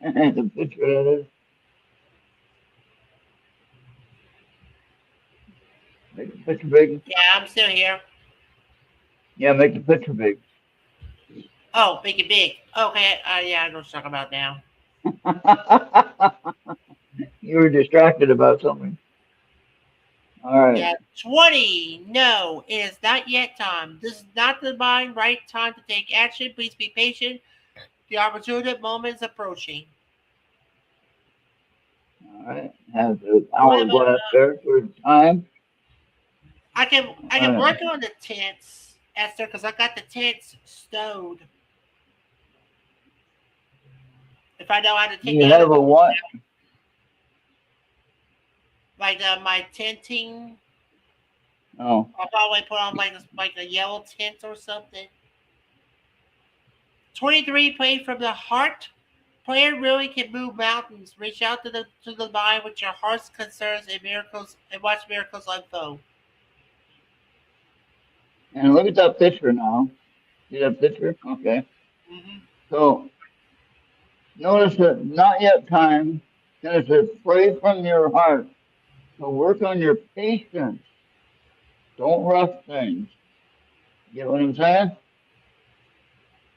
[SPEAKER 3] The picture that is. Make the picture big.
[SPEAKER 2] Yeah, I'm still here.
[SPEAKER 3] Yeah, make the picture big.
[SPEAKER 2] Oh, make it big. Okay. Yeah, I know what you're talking about now.
[SPEAKER 3] You were distracted about something. All right.
[SPEAKER 2] Yeah, 20. No, it is not yet time. This is not the right time to take action. Please be patient. The opportune moment is approaching.
[SPEAKER 3] All right. Have the hourglass there for time.
[SPEAKER 2] I can
[SPEAKER 3] Alright.
[SPEAKER 2] work on the tents, Esther, because I got the tents stowed. If I know how to take
[SPEAKER 3] You
[SPEAKER 2] that,
[SPEAKER 3] have a what?
[SPEAKER 2] like my tenting,
[SPEAKER 3] Oh,
[SPEAKER 2] I'll probably put on like a yellow tent or something. 23, play from the heart. Player really can move mountains. Reach out to the mind with your heart's concerns and miracles, and watch miracles unfold.
[SPEAKER 3] and look at that picture now. See that picture? Okay.
[SPEAKER 2] Mm-hmm.
[SPEAKER 3] So notice that not yet time. Then it says pray from your heart. So work on your patience. Don't rush things. Get what I'm saying?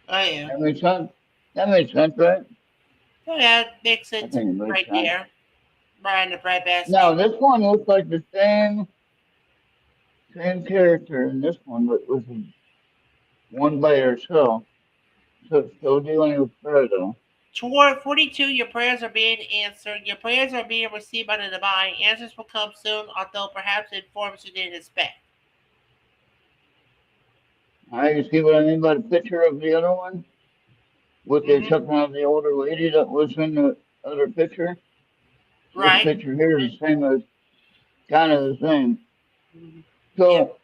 [SPEAKER 2] Oh yeah.
[SPEAKER 3] That makes sense. That makes sense, right?
[SPEAKER 2] Oh yeah, it makes
[SPEAKER 3] I
[SPEAKER 2] it
[SPEAKER 3] think it makes
[SPEAKER 2] right
[SPEAKER 3] sense.
[SPEAKER 2] there. Right in the bread basket.
[SPEAKER 3] Now this one looks like the same character in this one, but with one by herself. So it's still dealing with prayer though.
[SPEAKER 2] Toward 42, your prayers are being answered. Your prayers are being received by the divine. Answers will come soon, although perhaps in forms you didn't expect.
[SPEAKER 3] All right, you see what I mean by the picture of the other one? With the
[SPEAKER 2] Mhm.
[SPEAKER 3] exception of the older lady that was in the other picture.
[SPEAKER 2] Right.
[SPEAKER 3] This picture here is the same as kind of the same. So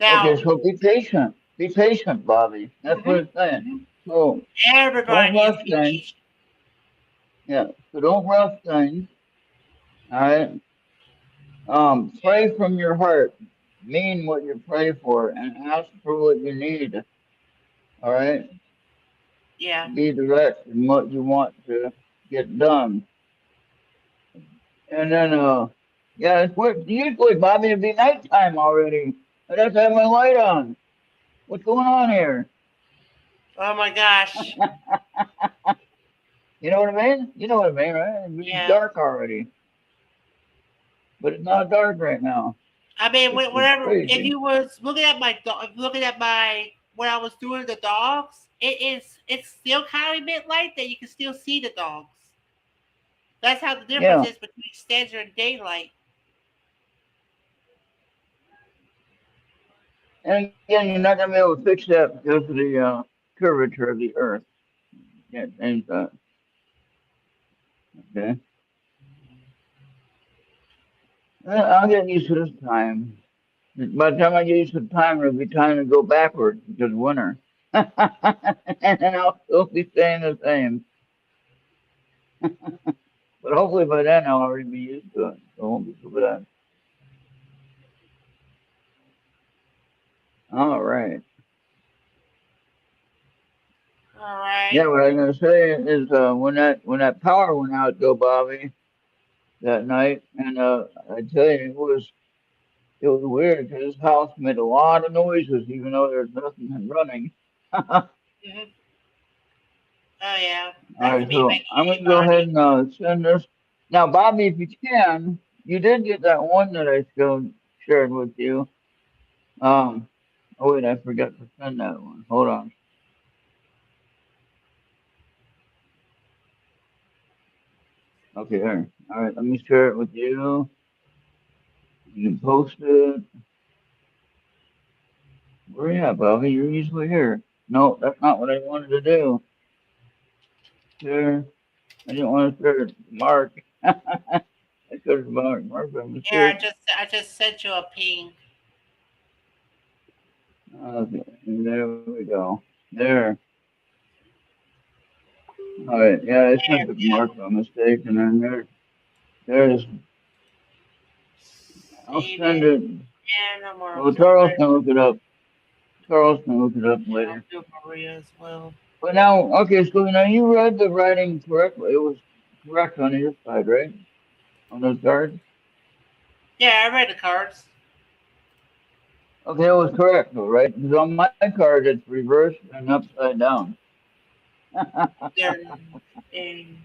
[SPEAKER 2] Now,
[SPEAKER 3] okay, so be patient. Be patient, Bobby. That's what it's saying. So
[SPEAKER 2] everybody
[SPEAKER 3] don't
[SPEAKER 2] needs
[SPEAKER 3] rush
[SPEAKER 2] to be
[SPEAKER 3] things.
[SPEAKER 2] patient.
[SPEAKER 3] Yeah. So don't rush things. All right. Pray from your heart. Mean what you pray for and ask for what you need. All right.
[SPEAKER 2] Yeah.
[SPEAKER 3] Be direct in what you want to get done. And then, yeah, usually, Bobby, it'd be nighttime already. I'd have to have my light on. What's going on here?
[SPEAKER 2] Oh my gosh.
[SPEAKER 3] You know what I mean? You know what I mean, right? It'd be
[SPEAKER 2] Yeah.
[SPEAKER 3] dark already, but it's not dark right now,
[SPEAKER 2] I mean,
[SPEAKER 3] which is
[SPEAKER 2] whatever. If
[SPEAKER 3] crazy.
[SPEAKER 2] you was looking at my when I was doing the dogs, it's still kind of a bit light that you can still see the dogs. That's how the difference
[SPEAKER 3] Yeah.
[SPEAKER 2] is between standard and daylight.
[SPEAKER 3] And again, you're not gonna be able to fix that because of the curvature of the Earth. Can't change that. Okay. I'll get used to this time. By the time I get used to the time, it'll be time to go backwards because winter. And then I'll still be staying the same. But hopefully by then I'll already be used to it. So it won't be so bad. All right.
[SPEAKER 2] All right.
[SPEAKER 3] Yeah, what I was gonna say is when that power went out, Joe Bobby, that night, and I tell you it was weird because this house made a lot of noises even though there's nothing running. All
[SPEAKER 2] Mm-hmm. Oh yeah, that's
[SPEAKER 3] right,
[SPEAKER 2] me
[SPEAKER 3] so
[SPEAKER 2] making
[SPEAKER 3] I'm
[SPEAKER 2] you
[SPEAKER 3] gonna go ahead
[SPEAKER 2] Barney.
[SPEAKER 3] and send this now, Bobby. If you can, you did get that one that I shared with you. Um, oh wait, I forgot to send that one. Hold on. Okay, there. All right, let me share it with you. You can post it. Where you at, Bobby? You're usually here. No, that's not what I wanted to do. Share. I didn't want to share it. Mark. I could have Mark by
[SPEAKER 2] Here,
[SPEAKER 3] mistake.
[SPEAKER 2] I just sent you a ping.
[SPEAKER 3] Okay, there we go. There. All right. Yeah, I
[SPEAKER 2] There
[SPEAKER 3] sent it to
[SPEAKER 2] we
[SPEAKER 3] Mark
[SPEAKER 2] go.
[SPEAKER 3] by mistake, and then there's. I'll
[SPEAKER 2] Save
[SPEAKER 3] send
[SPEAKER 2] it.
[SPEAKER 3] it.
[SPEAKER 2] And I'm gonna
[SPEAKER 3] Well,
[SPEAKER 2] put
[SPEAKER 3] Charles
[SPEAKER 2] it.
[SPEAKER 3] can look it up. Charles can look it up
[SPEAKER 2] Yeah, I'll
[SPEAKER 3] later.
[SPEAKER 2] do Maria as well.
[SPEAKER 3] But now, okay, so now you read the writing correctly. It was correct on your side, right? On those cards?
[SPEAKER 2] Yeah, I read the cards.
[SPEAKER 3] Okay, it was correct though, right? Because on my card it's reversed and upside down.
[SPEAKER 2] They're in.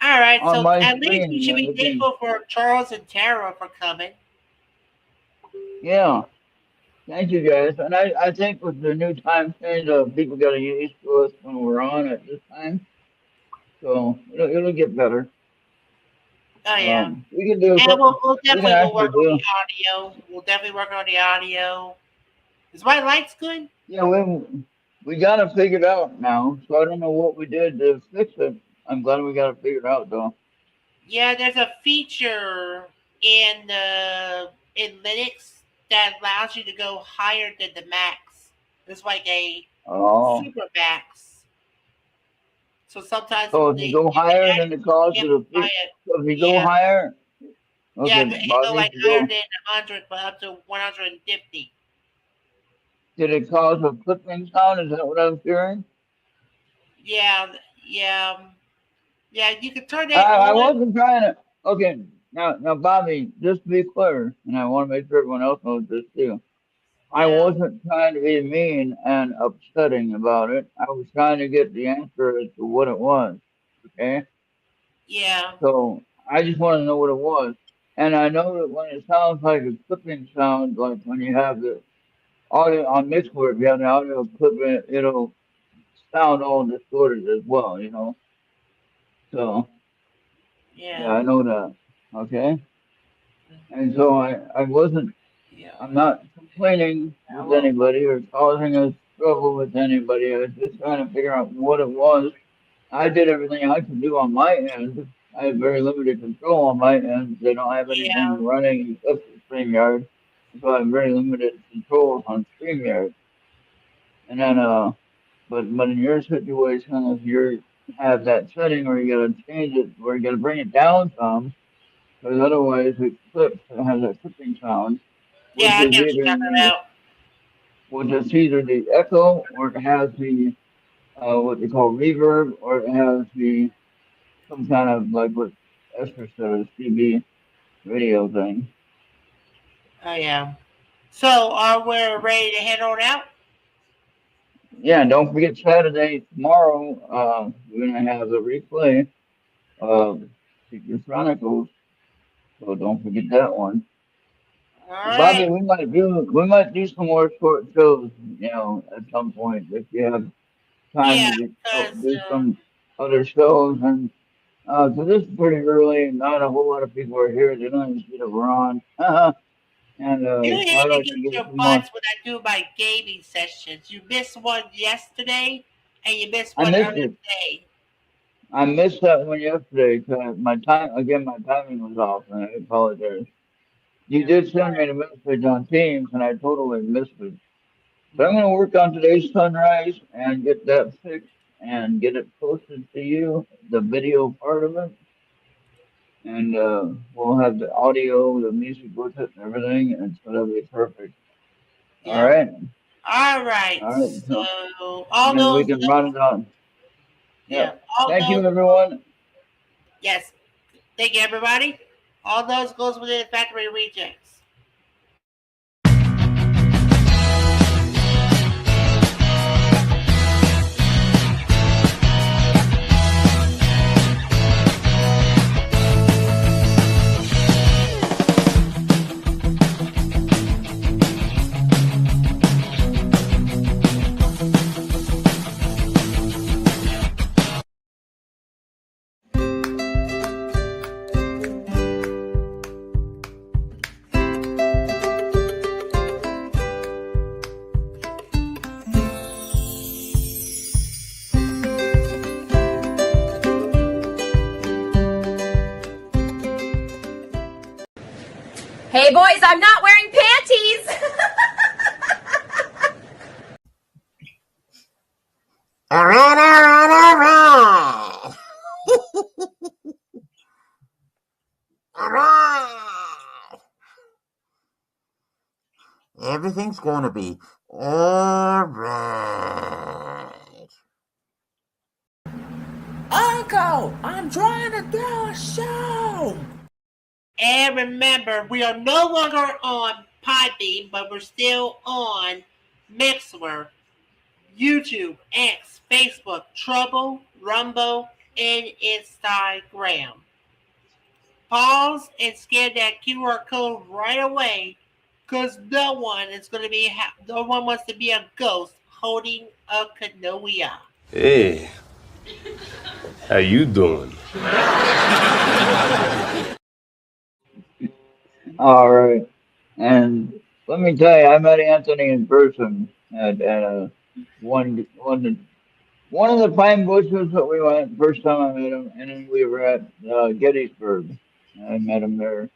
[SPEAKER 2] All right,
[SPEAKER 3] On
[SPEAKER 2] so
[SPEAKER 3] my
[SPEAKER 2] at least we
[SPEAKER 3] screen,
[SPEAKER 2] should
[SPEAKER 3] you're
[SPEAKER 2] be
[SPEAKER 3] looking.
[SPEAKER 2] thankful for Charles and Tara for coming.
[SPEAKER 3] Yeah, thank you guys. And I think with the new time change, people got to get used to us when we're on at this time. So it'll get better.
[SPEAKER 2] Oh yeah,
[SPEAKER 3] We can do
[SPEAKER 2] and
[SPEAKER 3] something.
[SPEAKER 2] we'll
[SPEAKER 3] We can
[SPEAKER 2] definitely will
[SPEAKER 3] actually
[SPEAKER 2] work on
[SPEAKER 3] do.
[SPEAKER 2] the audio. We'll definitely work on the audio. Is my lights good?
[SPEAKER 3] Yeah, we got it figured out now. So I don't know what we did to fix it. I'm glad we got it figured out though.
[SPEAKER 2] Yeah, there's a feature in Linux that allows you to go higher than the max. It's like a
[SPEAKER 3] Oh,
[SPEAKER 2] super max. So sometimes
[SPEAKER 3] so if you go
[SPEAKER 2] you can
[SPEAKER 3] higher than the
[SPEAKER 2] actually
[SPEAKER 3] cost of the
[SPEAKER 2] amplify it.
[SPEAKER 3] so if you go
[SPEAKER 2] Yeah,
[SPEAKER 3] higher,
[SPEAKER 2] yeah,
[SPEAKER 3] okay,
[SPEAKER 2] it can go
[SPEAKER 3] Bobby,
[SPEAKER 2] like
[SPEAKER 3] if you
[SPEAKER 2] higher
[SPEAKER 3] go,
[SPEAKER 2] than 100, but up to 150.
[SPEAKER 3] did it cause a clicking sound? Is that what I was hearing?
[SPEAKER 2] Yeah, yeah, yeah. You can turn that
[SPEAKER 3] I
[SPEAKER 2] on.
[SPEAKER 3] wasn't trying to. Okay, now, Bobby, just to be clear, and I want to make sure everyone else knows this too. I
[SPEAKER 2] Yeah,
[SPEAKER 3] wasn't trying to be mean and upsetting about it. I was trying to get the answer as to what it was. Okay,
[SPEAKER 2] yeah,
[SPEAKER 3] so I just want to know what it was. And I know that when it sounds like a clipping sound, like when you have the audio on Mixword, if you have the audio clipping, it'll sound all distorted as well, you know. So yeah,
[SPEAKER 2] yeah,
[SPEAKER 3] I know that. Okay. And so I wasn't,
[SPEAKER 2] yeah.
[SPEAKER 3] I'm not complaining
[SPEAKER 2] I
[SPEAKER 3] with
[SPEAKER 2] will.
[SPEAKER 3] anybody or causing a struggle with anybody. I was just trying to figure out what it was. I did everything I could do on my end. I have very limited control on my end. They don't have anything
[SPEAKER 2] Yeah,
[SPEAKER 3] running except for StreamYard. So I have very limited control on StreamYard. And then, but in your situation, if you're have that setting where you gotta change it, where you gotta bring it down some, because otherwise it clips. It has a clipping sound,
[SPEAKER 2] Yeah,
[SPEAKER 3] which
[SPEAKER 2] I
[SPEAKER 3] is
[SPEAKER 2] get what you're
[SPEAKER 3] either
[SPEAKER 2] talking
[SPEAKER 3] the
[SPEAKER 2] about.
[SPEAKER 3] echo, or it has the what they call reverb, or it has the some kind of like what Esther said, a CB radio thing.
[SPEAKER 2] Oh yeah. So are we ready to head on out?
[SPEAKER 3] Yeah, and don't forget Saturday tomorrow. We're gonna have the replay of Secret Chronicles, so don't forget that one.
[SPEAKER 2] All
[SPEAKER 3] And
[SPEAKER 2] right.
[SPEAKER 3] Bobby, we might do some more short shows, at some point if you have time
[SPEAKER 2] Yeah,
[SPEAKER 3] to get
[SPEAKER 2] because
[SPEAKER 3] do some other shows. And so this is pretty early, and not a whole lot of people are here. They don't even see that we're on, and
[SPEAKER 2] you
[SPEAKER 3] so
[SPEAKER 2] need
[SPEAKER 3] I'd
[SPEAKER 2] to
[SPEAKER 3] like
[SPEAKER 2] get
[SPEAKER 3] to get
[SPEAKER 2] your
[SPEAKER 3] some more.
[SPEAKER 2] butts when I do my gaming sessions. You missed one yesterday, and you missed
[SPEAKER 3] I
[SPEAKER 2] one
[SPEAKER 3] missed
[SPEAKER 2] earlier
[SPEAKER 3] it.
[SPEAKER 2] today.
[SPEAKER 3] I missed that one yesterday because my timing was off, and I apologize. You
[SPEAKER 2] Yeah.
[SPEAKER 3] did send me a message on Teams, and I totally missed it. So I'm going to work on today's sunrise and get that fixed and get it posted to you, the video part of it, and we'll have the audio, the music with it, and everything, and so that'll be perfect. All
[SPEAKER 2] Yeah.
[SPEAKER 3] right,
[SPEAKER 2] All right.
[SPEAKER 3] all right. So,
[SPEAKER 2] So
[SPEAKER 3] and
[SPEAKER 2] all
[SPEAKER 3] then we
[SPEAKER 2] those,
[SPEAKER 3] can run it on.
[SPEAKER 2] yeah,
[SPEAKER 3] Yep.
[SPEAKER 2] all
[SPEAKER 3] Thank
[SPEAKER 2] those.
[SPEAKER 3] you, everyone.
[SPEAKER 2] Yes. Thank you, everybody. All those goes within factory rejects.
[SPEAKER 6] Hey boys, I'm not wearing panties.
[SPEAKER 7] All right, all right, all right. All right. Everything's gonna be all right.
[SPEAKER 8] Uncle, I'm trying to do a show.
[SPEAKER 2] And remember, we are no longer on Podbean, but we're still on Mixler, YouTube, X, Facebook, Trouble, Rumble, and Instagram. Pause and scan that QR code right away, because no one wants to be a ghost holding a canoia.
[SPEAKER 9] Hey, how you doing?
[SPEAKER 3] All right. And let me tell you, I met Anthony in person at a one of the pine bushes that we went first time I met him, and then we were at Gettysburg. I met him there,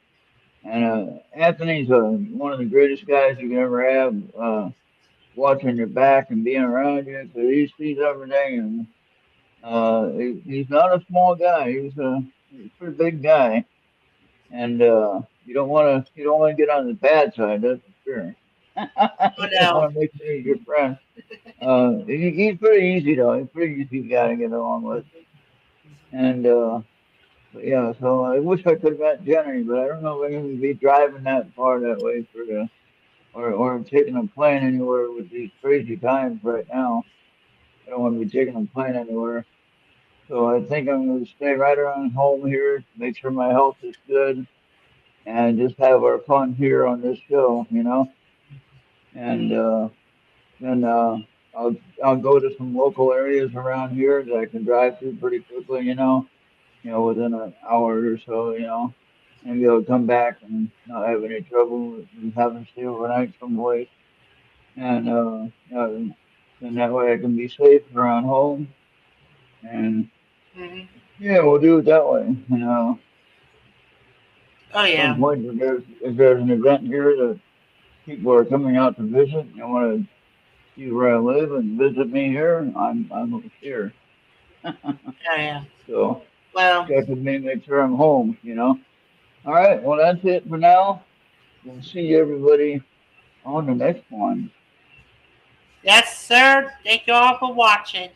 [SPEAKER 3] and Anthony's one of the greatest guys you can ever have. Watching your back and being around you, because he sees everything, and he's not a small guy. He's a pretty big guy, and you don't want to get on the bad side. That's for sure.
[SPEAKER 2] Oh
[SPEAKER 3] You just
[SPEAKER 2] no.
[SPEAKER 3] want to make sure he's your friend. He's pretty easy though. He's a pretty easy guy to get along with. And but yeah, so I wish I could have met Jenny, but I don't know if I'm going to be driving that far that way or taking a plane anywhere with these crazy times right now. I don't want to be taking a plane anywhere. So I think I'm going to stay right around home here, make sure my health is good, and just have our fun here on this show. And then I'll go to some local areas around here that I can drive to pretty quickly, within an hour or so, and be able to come back and not have any trouble with having to stay overnight someplace. And then that way I can be safe around home. And
[SPEAKER 2] Mhm.
[SPEAKER 3] yeah, we'll do it that way.
[SPEAKER 2] Oh
[SPEAKER 3] At some
[SPEAKER 2] yeah.
[SPEAKER 3] point, if there's an event here that people are coming out to visit and want to see where I live and visit me here, I'm here.
[SPEAKER 2] Yeah.
[SPEAKER 3] So
[SPEAKER 2] Well,
[SPEAKER 3] got to make sure I'm home, you know. All right, well that's it for now. We'll see everybody on the next one.
[SPEAKER 2] yes, sir. Thank you all for watching.